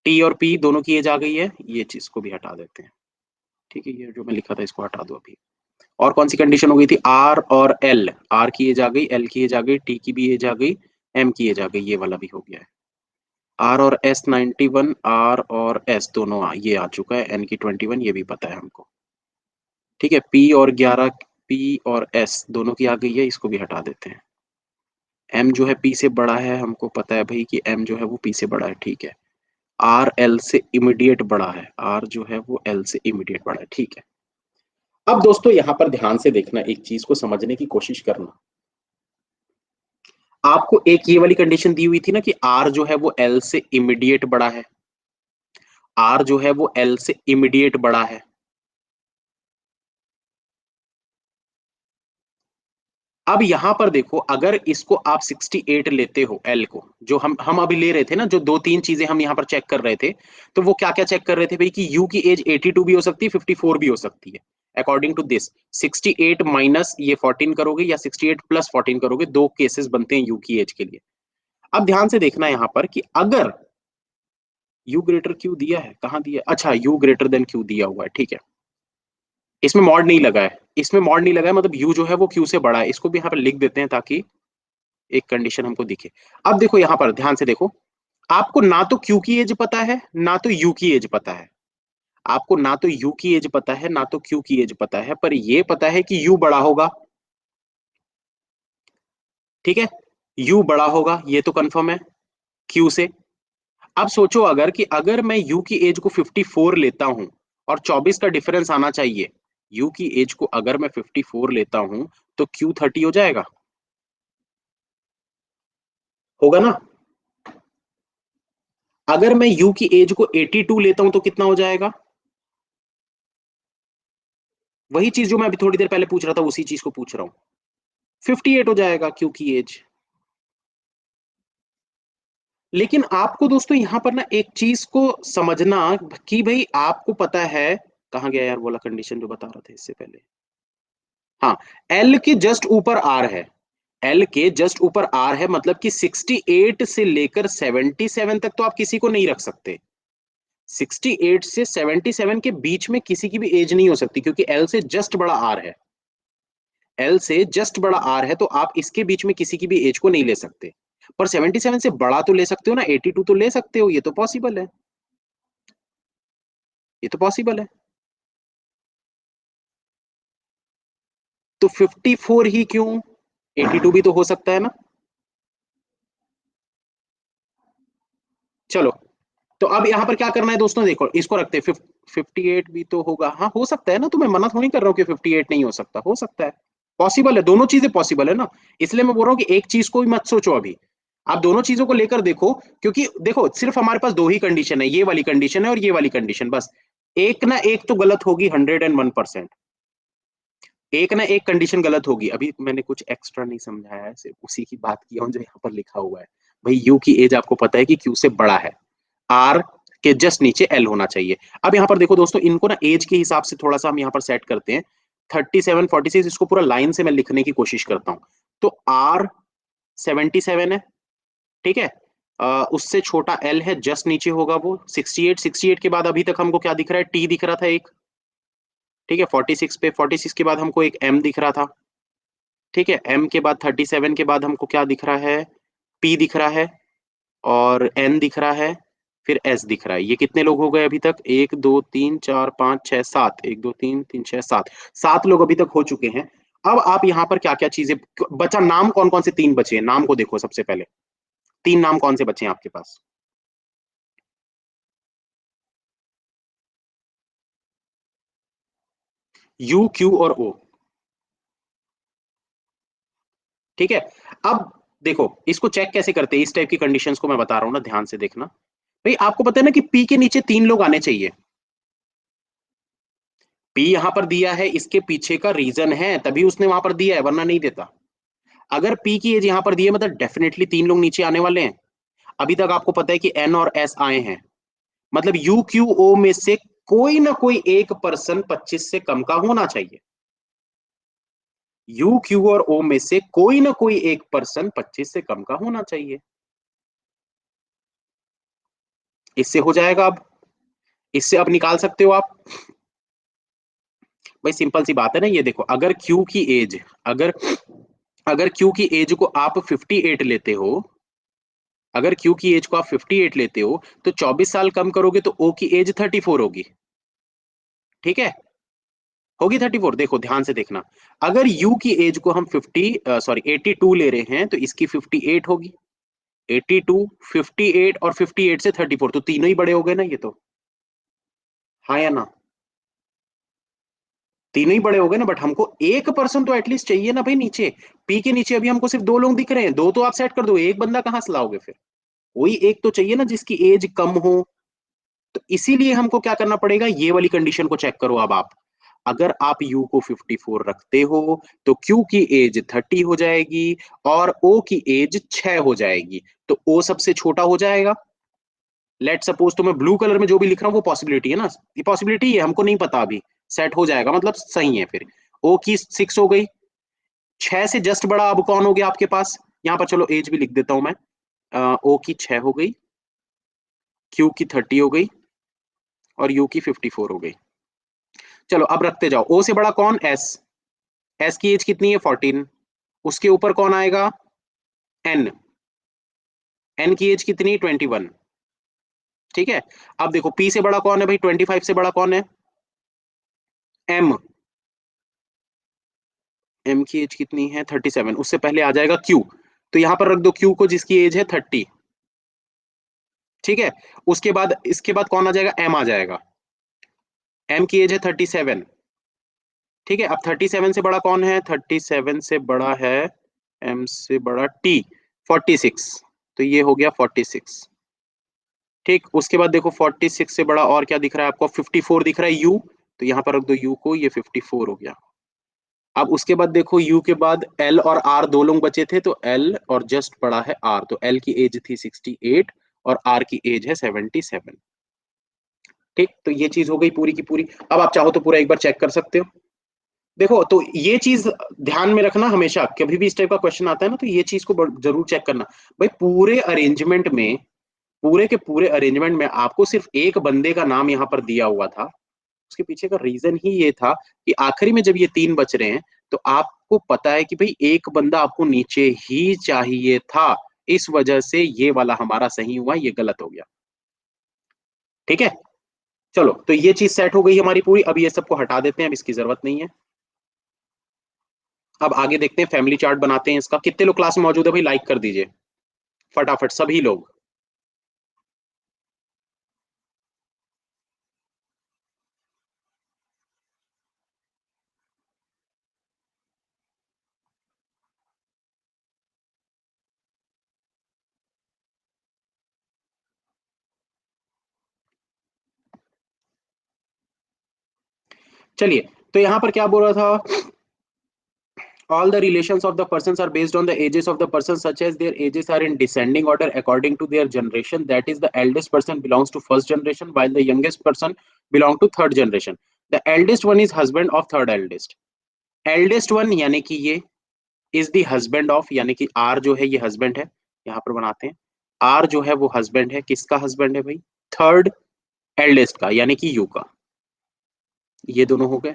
टी और पी दोनों की एज आ गई है, ये चीज को भी हटा देते हैं। ठीक है, ये जो मैं लिखा था इसको हटा दो अभी। और कौन सी कंडीशन हो गई थी? आर और एल, आर की एज आ गई, एल की एज आ गई, टी की भी एज आ गई, एम की एज आ गई, ये वाला भी हो गया है। आर और एस 91, आर और एस दोनों ये आ चुका है, एन की 21, ये भी पता है हमको। ठीक है, पी और 11, पी और एस दोनों की आ गई है, इसको भी हटा देते हैं। एम जो है पी से बड़ा है, हमको पता है भाई कि एम जो है वो पी से बड़ा है, ठीक है। आर एल से इमीडिएट बड़ा है, आर जो है वो एल से इमीडिएट बड़ा है, ठीक है। अब दोस्तों यहां पर ध्यान से देखना, एक चीज को समझने की कोशिश करना। आपको एक ये वाली कंडीशन दी हुई थी ना कि आर जो है वो एल से इमीडिएट बड़ा है, आर जो है वो एल से इमीडिएट बड़ा है। अब यहां पर देखो, अगर इसको आप 68 लेते हो, एल को, जो हम अभी ले रहे थे ना, जो दो तीन चीजें हम यहां पर चेक कर रहे थे, तो वो क्या क्या चेक कर रहे थे भाई, कि यू की एज 82 भी हो सकती है, 54 भी हो सकती है। अकॉर्डिंग टू दिस 68 माइनस ये 14 करोगे, या 68 प्लस 14 करोगे, दो केसेस बनते हैं यू की एज के लिए। अब ध्यान से देखना यहां पर कि अगर यू ग्रेटर क्यू दिया है, कहां दिया है? अच्छा, यू ग्रेटर देन क्यू दिया हुआ है, ठीक है। इसमें मॉड नहीं लगा है, इसमें मॉड नहीं लगा है, मतलब यू जो है वो क्यू से बड़ा है। इसको भी यहाँ पर लिख देते हैं ताकि एक कंडीशन हमको दिखे। अब देखो यहां पर ध्यान से देखो, आपको ना तो क्यू की एज पता है, ना तो यू की एज पता है। आपको ना तो यू की एज पता है, ना तो क्यू की एज पता है, पर यह पता है कि यू बड़ा होगा। ठीक है, यू बड़ा होगा, ये तो कंफर्म है क्यू से। अब सोचो, अगर कि अगर मैं यू की एज को 54 लेता हूं और 24 का डिफरेंस आना चाहिए, यू की एज को अगर मैं 54 लेता हूं, तो क्यू 30 हो जाएगा, होगा ना? अगर मैं यू की एज को 82 लेता हूं तो कितना हो जाएगा? वही चीज जो मैं अभी थोड़ी देर पहले पूछ रहा था, उसी चीज को पूछ रहा हूं। 58 हो जाएगा क्यू की एज। लेकिन आपको दोस्तों यहां पर ना एक चीज को समझना, कि भाई आपको पता है, कहां गया यार वाला कंडीशन जो बता रहा था इससे पहले। हाँ, एल के जस्ट ऊपर आर है, एल के जस्ट ऊपर आर है, मतलब कि 68 से लेकर 77 तक तो आप किसी को नहीं रख सकते। 68 से 77 के बीच में किसी की भी एज नहीं हो सकती, क्योंकि एल से जस्ट बड़ा आर है, एल से जस्ट बड़ा आर है, तो आप इसके बीच में किसी की भी एज को नहीं ले सकते। पर 77 से बड़ा तो ले सकते हो ना, 82 तो ले सकते हो, ये तो पॉसिबल है, ये तो पॉसिबल है। तो 54 ही क्यों, 82 भी तो हो सकता है ना। चलो, तो अब यहां पर क्या करना है दोस्तों, देखो इसको रखते हैं 58 भी तो होगा, हाँ हो सकता है ना, तो मैं मना थोड़ी कर रहा हूँ कि 58 नहीं हो सकता है, पॉसिबल है, दोनों चीजें पॉसिबल है ना। इसलिए मैं बोल रहा हूँ कि एक चीज को भी मत सोचो अभी, आप दोनों चीजों को लेकर देखो। क्योंकि देखो, सिर्फ हमारे पास दो ही कंडीशन है, ये वाली कंडीशन है और ये वाली कंडीशन, बस एक ना एक तो गलत होगी, 101%। एक ना एक कंडीशन गलत होगी। अभी मैंने कुछ एक्स्ट्रा नहीं समझाया है, सिर्फ उसी की बात की हूँ जो यहाँ पर लिखा हुआ है। भाई यू की एज आपको पता है कि क्यू से बड़ा है, आर के जस्ट नीचे एल होना चाहिए। अब यहाँ पर देखो दोस्तों, इनको ना एज के हिसाब से थोड़ा सा हम यहाँ पर सेट करते हैं। 37, 46, इसको पूरा लाइन से मैं लिखने की कोशिश करता हूँ। तो आर 77 है, ठीक है। उससे छोटा एल है, जस्ट नीचे होगा वो 68। 68 के बाद अभी तक हमको क्या दिख रहा है? टी दिख रहा था एक, ठीक है। 46 पे, 46 के बाद हमको एक एम दिख रहा था, ठीक है। एम के बाद 37 के बाद हमको क्या दिख रहा है? पी दिख रहा है, और एन दिख रहा है, फिर एस दिख रहा है। ये कितने लोग हो गए अभी तक? एक दो तीन चार पाँच छह सात, एक दो तीन तीन छह सात, सात लोग अभी तक हो चुके हैं। अब आप यहाँ पर क्या क्या चीजें बचा, नाम कौन कौन से तीन बचे हैं, नाम को देखो सबसे पहले। तीन नाम कौन से बचे हैं आपके पास? यू, क्यू और ओ, ठीक है। अब देखो, इसको चेक कैसे करते हैं, इस टाइप की कंडीशंस को मैं बता रहा हूं ना, ध्यान से देखना। भाई आपको पता है ना कि पी के नीचे तीन लोग आने चाहिए। पी यहां पर दिया है, इसके पीछे का रीजन है, तभी उसने वहां पर दिया है, वरना नहीं देता। अगर पी की एज यहां पर दी है, मतलब डेफिनेटली तीन लोग नीचे आने वाले हैं। अभी तक आपको पता है कि एन और एस आए हैं, मतलब यू क्यू ओ में से कोई ना कोई एक पर्सन 25 से कम का होना चाहिए। यू क्यू और ओ में से कोई ना कोई एक पर्सन 25 से कम का होना चाहिए। इससे हो जाएगा अब, इससे अब निकाल सकते हो आप। भाई सिंपल सी बात है ना, ये देखो, अगर क्यू की एज, अगर अगर क्यू की एज को आप 58 लेते हो, अगर क्यू की एज को आप 58 लेते हो, तो 24 साल कम करोगे तो ओ की एज 34 होगी। ठीक है, होगी 34। देखो ध्यान से देखना, अगर यू की एज को हम 82 ले रहे हैं तो इसकी 58 होगी। 82, 58 और 58 से 34, तो तीनों ही बड़े हो गए ना ये तो। हाँ या ना? तीनों ही बड़े हो गए ना, बट हमको एक पर्सन तो एटलीस्ट चाहिए ना भाई नीचे। पी के नीचे अभी हमको सिर्फ दो लोग दिख रहे हैं, दो तो आप सेट कर दो, एक बंदा कहां से लाओगे फिर? कोई एक तो चाहिए ना जिसकी एज कम हो। तो इसीलिए हमको क्या करना पड़ेगा, ये वाली कंडीशन को चेक करो अब आप। अगर आप यू को 54 रखते हो तो क्यू की एज 30 हो जाएगी और ओ की एज 6 हो जाएगी, तो ओ सबसे छोटा हो जाएगा। लेट सपोज, तो मैं ब्लू कलर में जो भी लिख रहा हूँ वो पॉसिबिलिटी है ना, ये पॉसिबिलिटी है, हमको नहीं पता अभी। सेट हो जाएगा मतलब सही है फिर। ओ की 6 हो गई, 6 से जस्ट बड़ा अब कौन हो गया आपके पास? यहाँ पर चलो एज भी लिख देता हूं मैं। ओ की 6 हो गई, क्यू की 30 हो गई और यू की 54 हो गई। चलो अब रखते जाओ, ओ से बड़ा कौन? एस। एस की एज कितनी है? 14। उसके ऊपर कौन आएगा? एन। एन की एज कितनी? 21। ठीक है, अब देखो पी से बड़ा कौन है भाई? 25 से बड़ा कौन है? एम। एम की एज कितनी है? 37। उससे पहले आ जाएगा क्यू, तो यहां पर रख दो क्यू को जिसकी एज है 30। ठीक है, उसके बाद इसके बाद कौन आ जाएगा? एम आ जाएगा। एम की एज है 37। ठीक है, अब 37 से बड़ा कौन है? 37 से बड़ा है, एम से बड़ा टी, 46। तो ये हो गया 46। ठीक, उसके बाद देखो 46 से बड़ा और क्या दिख रहा है आपको? 54 दिख रहा है, यू। तो यहाँ पर रख दो यू को, ये 54 हो गया। अब उसके बाद देखो यू के बाद एल और आर दो लोग बचे थे, तो एल और जस्ट पड़ा है आर, तो एल की एज थी 68 और आर की एज है 77। ठीक, तो ये चीज हो गई पूरी की पूरी। अब आप चाहो तो पूरा एक बार चेक कर सकते हो। देखो तो ये चीज ध्यान में रखना, हमेशा कभी भी इस टाइप का क्वेश्चन आता है ना, तो ये चीज को जरूर चेक करना। भाई पूरे अरेंजमेंट में, पूरे के पूरे अरेंजमेंट में आपको सिर्फ एक बंदे का नाम यहाँ पर दिया हुआ था। उसके पीछे का रीजन ही ये था कि आखिरी में जब ये तीन बच रहे हैं, तो आपको पता है कि भाई एक बंदा आपको नीचे ही चाहिए था, इस वजह से ये वाला हमारा सही हुआ, ये गलत हो गया। ठीक है, चलो तो ये चीज सेट हो गई हमारी पूरी। अब ये सबको हटा देते हैं, अब इसकी जरूरत नहीं है। अब आगे देखते हैं, फैमिली चार्ट बनाते हैं इसका। कितने लोग क्लास में मौजूद है भाई? लाइक कर दीजिए फटाफट सभी लोग। चलिए, तो यहां पर क्या बोल रहा था? All the relations of the persons are based on the ages of the persons, such as their ages are in descending order according to their generation. That is, the eldest person belongs to first generation, while the youngest person belong to third generation. The eldest one is husband of third eldest. Eldest one यानी कि ये is the husband of, यानी कि R जो है ये husband है, यहाँ पर बनाते हैं। R जो है वो husband है, किसका husband है भाई? थर्ड eldest का, यानी कि U का। ये दोनों हो गए।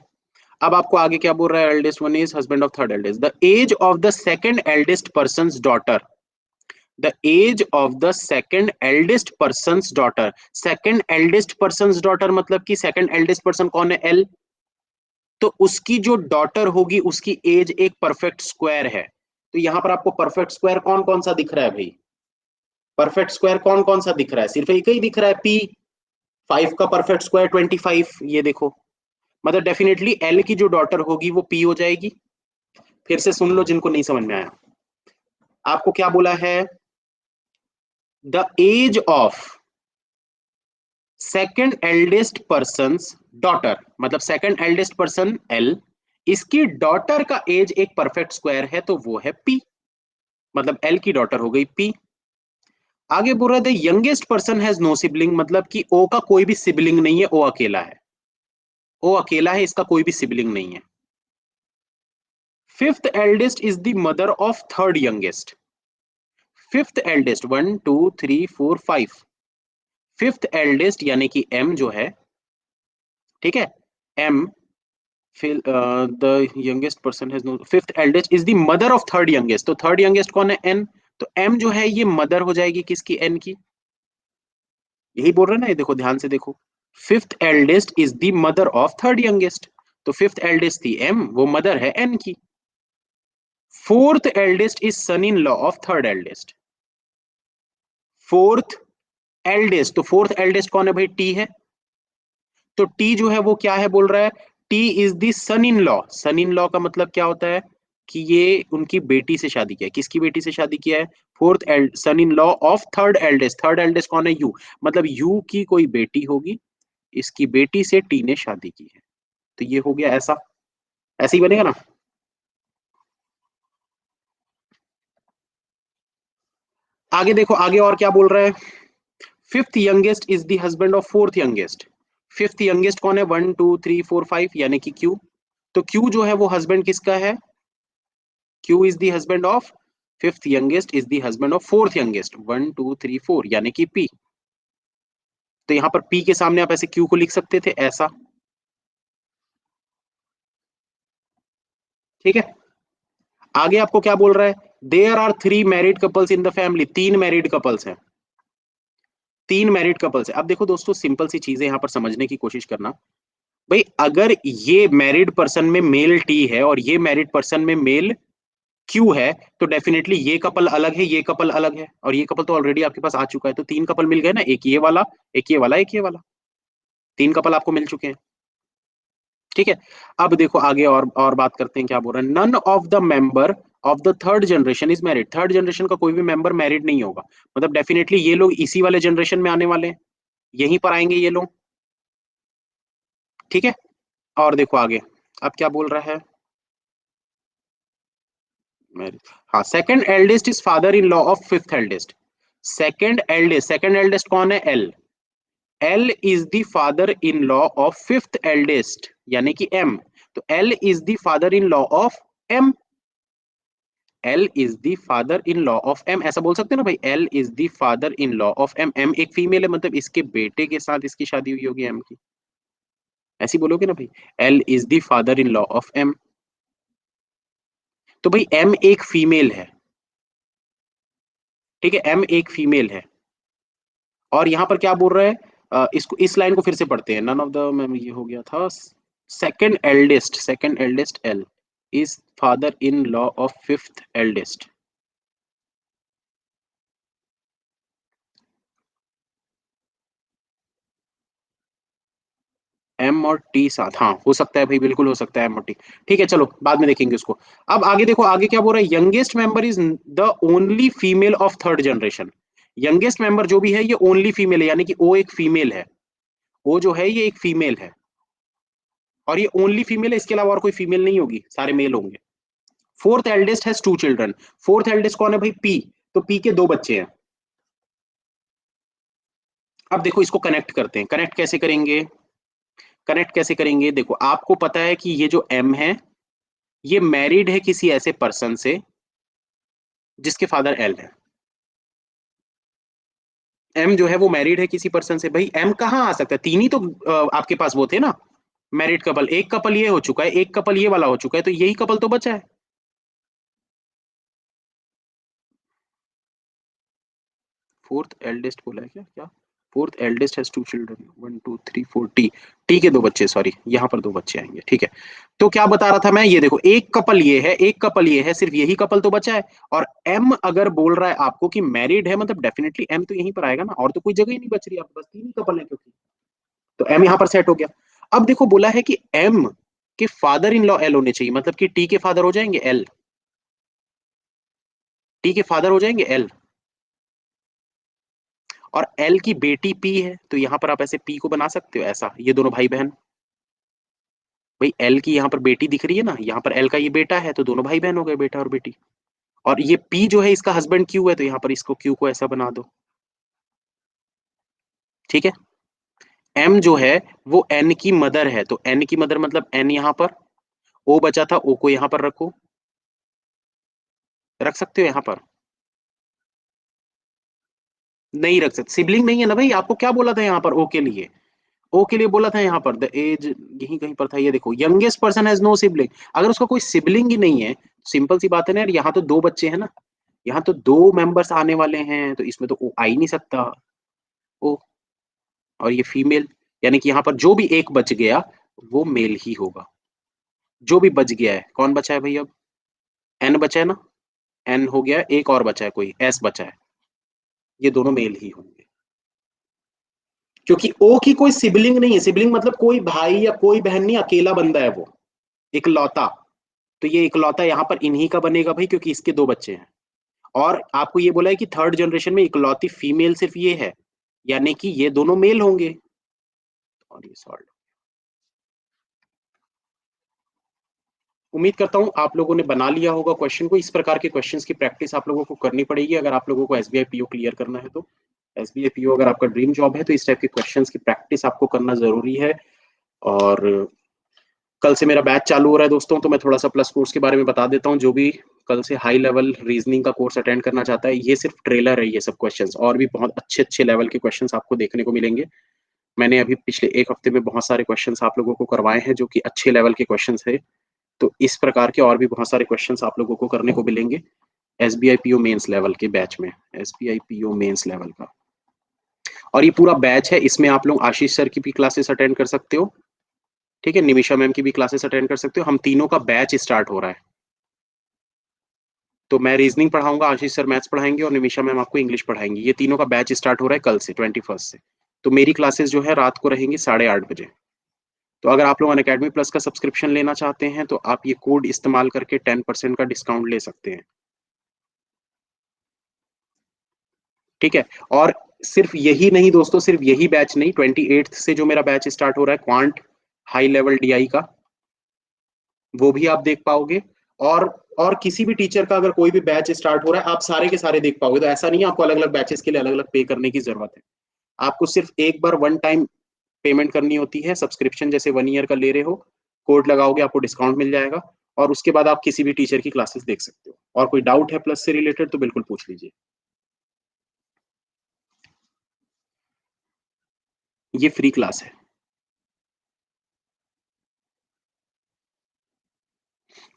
अब आपको आगे क्या बोल रहा है? Eldest one is husband of third eldest. The age of the second eldest person daughter, the age of the second eldest person daughter. Second eldest person daughter मतलब कि सेकंड एल्डेस्ट पर्सन कौन है? एल। तो उसकी जो डॉटर होगी उसकी एज एक परफेक्ट स्क्वायर है। तो यहां पर आपको परफेक्ट स्क्वायर कौन कौन सा दिख रहा है भाई? परफेक्ट स्क्वायर कौन कौन सा दिख रहा है? सिर्फ एक ही दिख रहा है, पी। 5 का परफेक्ट स्क्वायर 25, ये देखो। मतलब डेफिनेटली एल की जो डॉटर होगी वो पी हो जाएगी। फिर से सुन लो जिनको नहीं समझ में आया, आपको क्या बोला है? The age of second eldest person daughter, मतलब सेकंड एल्डेस्ट पर्सन एल, इसकी डॉटर का एज एक परफेक्ट स्क्वायर है, तो वो है पी, मतलब एल की डॉटर हो गई पी। आगे बोल रहा है the youngest person has no sibling, मतलब कि ओ का कोई भी सिबलिंग नहीं है, ओ अकेला है। ओ अकेला है, इसका कोई भी सिबलिंग नहीं है। Fifth eldest is the mother of third youngest. Fifth eldest, 1 2 3 4 5, fifth eldest यानी कि एम जो है, ठीक है, एम, फिर the youngest person has no, fifth eldest is the mother of third youngest, तो थर्ड यंगेस्ट कौन है, एन। तो एम जो है ये मदर हो जाएगी किसकी, एन की। यही बोल रहे हैं ना, ये देखो ध्यान से देखो, fifth eldest is the mother of third youngest, तो फिफ्थ एल्डेस्ट थी एम, वो मदर है एन की। Fourth eldest is son in law of third eldest. Fourth eldest, तो फोर्थ एल्डेस्ट कौन है भाई, टी है। तो टी जो है वो क्या है बोल रहा है, T is the son in law. Son in law का मतलब क्या होता है कि ये उनकी बेटी से शादी किया है। किसकी बेटी से शादी किया है, fourth son in law of third eldest. Third eldest कौन है, यू, मतलब यू की कोई बेटी होगी, इसकी बेटी से टी ने शादी की है। तो ये हो गया ऐसा, ऐसे ही बनेगा ना। आगे देखो, आगे और क्या बोल रहा है, fifth youngest is the husband of fourth youngest. Fifth youngest कौन है, 1 2 3 4 5, यानी कि क्यू। तो क्यू जो है वो हस्बैंड किसका है, Q is the husband of, fifth youngest is the husband of fourth youngest, 1 2 3 4, यानी कि पी। तो यहां पर पी के सामने आप ऐसे क्यू को लिख सकते थे ऐसा, ठीक है। आगे आपको क्या बोल रहा है, there are 3 married couples in the family, 3 married couples हैं। 3 मैरिड कपल्स है। अब देखो दोस्तों, सिंपल सी चीजें यहां पर समझने की कोशिश करना। भाई अगर ये मैरिड पर्सन में मेल टी है और ये मैरिड पर्सन में मेल क्यू है, तो डेफिनेटली ये कपल अलग है, ये कपल अलग है, और ये कपल तो ऑलरेडी आपके पास आ चुका है, तो 3 कपल मिल गए ना, एक ये वाला, एक ये वाला, एक ये वाला, 3 कपल आपको मिल चुके हैं, ठीक है। अब देखो आगे और बात करते हैं, क्या बोल रहे हैं, none of the member of the third generation is married. Third generation का कोई भी मेंबर मैरिड नहीं होगा, मतलब डेफिनेटली ये लोग इसी वाले जनरेशन में आने वाले हैं, यहीं पर आएंगे ये लोग, ठीक है। और देखो आगे, अब क्या बोल रहा है, मैरिज, हाँ, second eldest is father in law of fifth eldest. Second eldest कौन है, L. L is the father in law of fifth eldest यानी कि एम। तो L is the father in law of M. L is the father in law of M, ऐसा बोल सकते हैं ना भाई, L is the father in law of M. M एक फीमेल है, मतलब इसके बेटे के साथ इसकी शादी हुई होगी एम की, ऐसी बोलोगे ना भाई, L is the father in law of M. तो भाई एम एक फीमेल है, ठीक है, एम एक फीमेल है। और यहां पर क्या बोल रहा है, इसको, इस लाइन को फिर से पढ़ते हैं, नन ऑफ द, मैम ये हो गया था, second eldest L is father in law of fifth eldest. M और टी साथ, हाँ हो सकता है भाई, बिल्कुल हो सकता है एम और टी, ठीक है, चलो बाद में देखेंगे उसको। अब आगे देखो, आगे क्या बोल रहा है, youngest member is the only female of third generation. Youngest member जो भी है ये ओनली फीमेल है, यानी कि ओ एक फीमेल है, ओ जो है ये एक फीमेल है, और ये ओनली फीमेल है, इसके अलावा और कोई फीमेल नहीं होगी, सारे मेल होंगे। Fourth eldest has 2 children. Fourth eldest कौन है भाई, पी। तो पी के 2 बच्चे हैं। अब देखो इसको कनेक्ट करते हैं, कनेक्ट कैसे करेंगे, कनेक्ट कैसे करेंगे, देखो आपको पता है कि ये जो एम है ये मैरिड है किसी ऐसे पर्सन से जिसके फादर एल है। एम जो है वो मैरिड है किसी पर्सन से, भाई एम कहाँ आ सकता है, 3 ही तो आपके पास वो थे ना, मैरिड कपल। एक कपल ये हो चुका है, एक कपल ये वाला हो चुका है, तो यही कपल तो बचा है। फोर्थ एल्डेस्ट बोला है क्या, क्या, fourth eldest has 2 children, 1 2 3 4, T, T के 2 बच्चे, सॉरी यहाँ पर 2 बच्चे आएंगे, ठीक है। तो क्या बता रहा था मैं, ये देखो एक कपल ये है, एक कपल ये है, सिर्फ यही कपल तो बचा है। और एम अगर बोल रहा है आपको कि मैरिड है, मतलब डेफिनेटली एम तो यहीं पर आएगा ना, और तो कोई जगह ही नहीं बच रही, आपके पास 3 ही कपल है, क्योंकि तो एम यहाँ पर सेट हो गया। अब देखो बोला है कि एम के फादर इन लॉ एल होने चाहिए, मतलब कि टी के फादर हो जाएंगे एल, टी के फादर हो जाएंगे एल, और एल की बेटी पी है, तो यहां पर आप ऐसे पी को बना सकते हो ऐसा, ये दोनों भाई बहन। भाई एल की यहाँ पर बेटी दिख रही है ना, यहाँ पर एल का ये बेटा है, तो दोनों भाई बहन हो गए, बेटा और बेटी। और ये पी जो है इसका हस्बैंड क्यू है, तो यहाँ पर इसको क्यू को ऐसा बना दो, ठीक है। m जो है वो n की मदर है, तो n की मदर मतलब n यहाँ पर, o बचा था, o को यहाँ पर रखो, रख सकते हो यहाँ पर। नहीं रख सकते, सिबलिंग नहीं है ना भाई, आपको क्या बोला था यहाँ पर ओ के लिए, ओ के लिए बोला था यहाँ पर द एज, यहीं कहीं पर था, ये देखो youngest person has no sibling. अगर उसका कोई सिबलिंग ही नहीं है, सिंपल सी बात है ना यार, यहाँ तो दो बच्चे हैं ना, यहाँ तो दो मेंबर्स आने वाले हैं, तो इसमें तो ओ आ ही नहीं सकता, ओ, और ये फीमेल, यानी कि यहाँ पर जो भी एक बच गया वो मेल ही होगा। जो भी बच गया है, कौन बचा है भाई अब, एन बचा है ना, एन हो गया, एक और बचा है कोई, एस बचा है, ये दोनों मेल ही होंगे। क्योंकि ओ की कोई सिबलिंग नहीं है, सिबलिंग मतलब कोई भाई या कोई बहन नहीं, अकेला बंदा है वो, इकलौता। तो ये इकलौता यहाँ पर इन्हीं का बनेगा भाई, क्योंकि इसके दो बच्चे हैं। और आपको ये बोला है कि थर्ड जनरेशन में इकलौती फीमेल सिर्फ ये है, यानी कि ये दोनों मेल होंगे। और ये सॉल्व, उम्मीद करता हूं आप लोगों ने बना लिया होगा क्वेश्चन को। इस प्रकार के क्वेश्चंस की प्रैक्टिस आप लोगों को करनी पड़ेगी अगर आप लोगों को एसबीआई पीओ क्लियर करना है तो। एसबीआई पीओ अगर आपका ड्रीम जॉब है तो इस टाइप के क्वेश्चंस की प्रैक्टिस आपको करना जरूरी है। और कल से मेरा बैच चालू हो रहा है दोस्तों, तो मैं थोड़ा सा प्लस कोर्स के बारे में बता देता हूँ। जो भी कल से हाई लेवल रीजनिंग का कोर्स अटेंड करना चाहता है, ये सिर्फ ट्रेलर है, ये सब क्वेश्चंस और भी बहुत अच्छे अच्छे लेवल के क्वेश्चंस आपको देखने को मिलेंगे। मैंने अभी पिछले एक हफ्ते में बहुत सारे क्वेश्चंस आप लोगों को करवाए हैं जो कि अच्छे लेवल के क्वेश्चंस थे। तो इस प्रकार के और भी बहुत सारे क्वेश्चंस आप लोगों को करने को मिलेंगे एसबीआई पीओ मेंस लेवल के बैच में, एसबीआई पीओ मेंस लेवल का। और ये पूरा बैच है, इसमें आप लोग आशीष सर की भी क्लासेस अटेंड कर सकते हो, ठीक है, निमिषा मैम की भी क्लासेस अटेंड कर सकते हो, हम तीनों का बैच स्टार्ट हो रहा है। तो मैं रीजनिंग पढ़ाऊंगा, आशीष सर मैथ्स पढ़ाएंगे और निमिषा मैम आपको इंग्लिश पढ़ाएंगी। ये तीनों का बैच स्टार्ट हो रहा है कल से 21 से। तो मेरी क्लासेस जो है रात को रहेंगी 8:30 बजे। तो अगर आप लोग अनअकैडमी प्लस का सब्सक्रिप्शन लेना चाहते हैं तो आप ये कोड इस्तेमाल करके 10% का डिस्काउंट ले सकते हैं, ठीक है। और सिर्फ यही नहीं दोस्तों, सिर्फ यही बैच नहीं, 28 से जो मेरा बैच स्टार्ट हो रहा है क्वांट हाई लेवल डीआई का, वो भी आप देख पाओगे। और और किसी भी टीचर का अगर कोई भी बैच स्टार्ट हो रहा है, आप सारे के सारे देख पाओगे। तो ऐसा नहीं है आपको अलग अलग बैचेस के लिए अलग अलग पे करने की जरूरत है। आपको सिर्फ एक बार वन टाइम पेमेंट करनी होती है, सब्सक्रिप्शन जैसे 1 ईयर का ले रहे हो, कोड लगाओगे आपको डिस्काउंट मिल जाएगा, और उसके बाद आप किसी भी टीचर की क्लासेस देख सकते हो। और कोई डाउट है प्लस से रिलेटेड तो बिल्कुल पूछ लीजिए। ये फ्री क्लास है।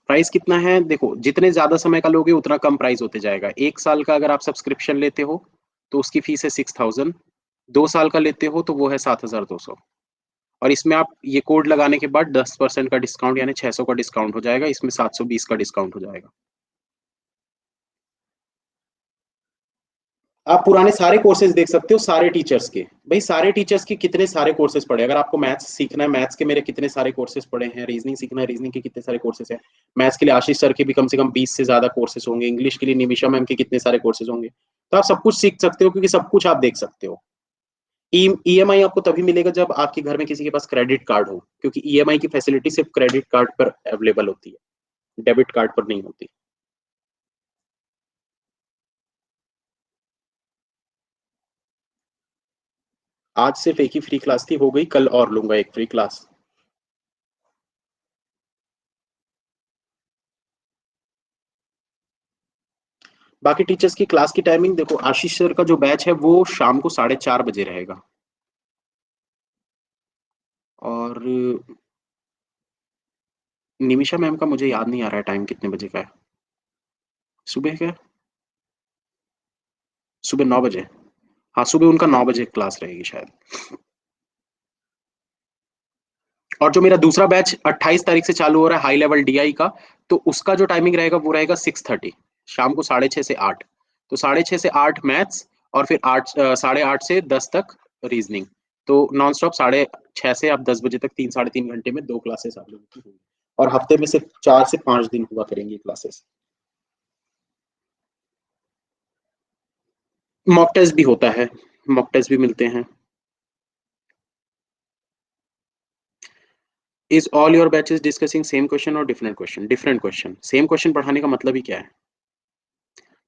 प्राइस कितना है, देखो जितने ज्यादा समय का लोगे उतना कम प्राइस होते जाएगा। 1 साल का अगर आप सब्सक्रिप्शन लेते हो तो उसकी फीस है 6,000, 2 साल का लेते हो तो वो है 7,200। और इसमें आप ये कोड लगाने के बाद 10% का डिस्काउंट यानी 600 का डिस्काउंट हो जाएगा, इसमें 720 का डिस्काउंट हो जाएगा। आप पुराने सारे कोर्सेज देख सकते हो, सारे टीचर्स के, भाई सारे टीचर्स के कितने सारे कोर्सेज पढ़े। अगर आपको मैथ्स सीखना है, मैथ्स के मेरे कितने सारे कोर्सेज पढ़े हैं, रीजनिंग सीखना है, रीजनिंग के कितने सारे कोर्सेज हैं, मैथ्स के लिए आशीष सर के भी कम से कम 20 से ज्यादा कोर्सेज होंगे, इंग्लिश के लिए निमिषा मैम के कितने सारे कोर्सेज होंगे। तो आप सब कुछ सीख सकते हो, क्योंकि सब कुछ आप देख सकते हो। ईएमआई आपको तभी मिलेगा जब आपके घर में किसी के पास क्रेडिट कार्ड हो, क्योंकि ईएमआई की फैसिलिटी सिर्फ क्रेडिट कार्ड पर अवेलेबल होती है, डेबिट कार्ड पर नहीं होती। आज सिर्फ एक ही फ्री क्लास थी, हो गई, कल और लूंगा एक फ्री क्लास। बाकी टीचर्स की क्लास की टाइमिंग देखो, आशीष सर का जो बैच है वो शाम को 4:30 बजे रहेगा। और निमिषा मैम का मुझे याद नहीं आ रहा है टाइम कितने बजे का है, सुबह का, सुबह 9 बजे। हाँ सुबह उनका 9 बजे क्लास रहेगी शायद। और जो मेरा दूसरा बैच 28 तारीख से चालू हो रहा है हाई लेवल डीआई का, तो उसका जो टाइमिंग रहेगा वो रहेगा 6:30, शाम को 6:30 से 8। तो 6:30 से 8 मैथ्स, और फिर 8, 8:30 से 10 तक रीजनिंग। तो नॉन स्टॉप 6:30 से आप 10 बजे तक 3 साढ़े 3 घंटे में दो क्लासेस आप लोगों की होंगी। और हफ्ते में सिर्फ 4 से 5 दिन हुआ करेंगी क्लासेस। मॉक टेस्ट भी होता है, मॉक टेस्ट भी मिलते हैं। Is all your batches discussing same question और different question, different question, same question पढ़ाने का मतलब ही क्या है।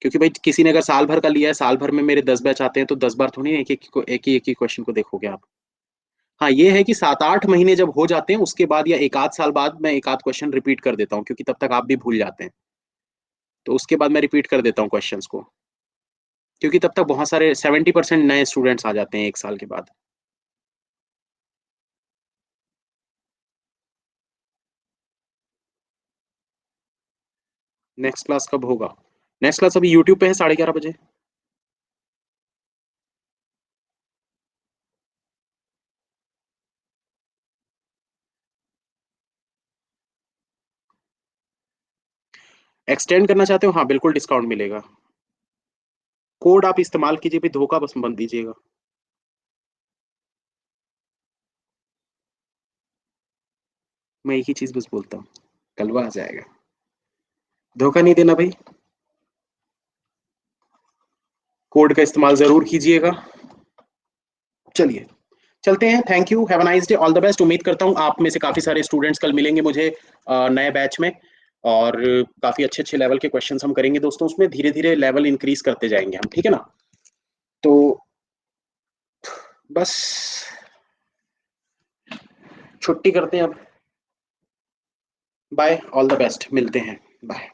क्योंकि भाई किसी ने अगर साल भर का लिया है, साल भर में मेरे 10 बैच आते हैं, तो 10 बार थोड़ी एक ही क्वेश्चन को देखोगे आप। हाँ, ये है कि 7-8 महीने जब हो जाते हैं, उसके बाद या 1 आध साल बाद मैं 1 आध क्वेश्चन रिपीट कर देता हूँ, क्योंकि तब तक आप भी भूल जाते हैं। तो उसके बाद मैं रिपीट कर देता हूँ क्वेश्चन्स को, क्योंकि तब तक बहुत सारे 70% नए स्टूडेंट्स आ जाते हैं 1 साल के बाद। नेक्स्ट क्लास कब होगा? नेक्स्ट क्लास अभी यूट्यूब पे है 11:30 बजे। एक्सटेंड करना चाहते हो? हाँ, बिल्कुल डिस्काउंट मिलेगा। कोड आप इस्तेमाल कीजिए, भी धोखा बस मत दीजिएगा। मैं एक ही चीज़ बस बोलता हूँ, कलवा आ जाएगा। धोखा नहीं देना भाई, कोड का इस्तेमाल ज़रूर कीजिएगा। चलिए, चलते हैं। Thank you, have a nice day, all the best. उम्मीद करता हूँ आप में से काफ़ी सारे स्टूडेंट्स कल मिलेंगे मुझे नए बैच में, और काफ़ी अच्छे-अच्छे लेवल के क्वेश्चंस हम करेंगे दोस्तों। उसमें धीरे-धीरे लेवल इंक्रीज़ करते जाएँगे हम, ठीक है ना? तो बस छुट्टी करते हैं अब। बाय, ऑल द बेस्ट, मिलते हैं। बाय।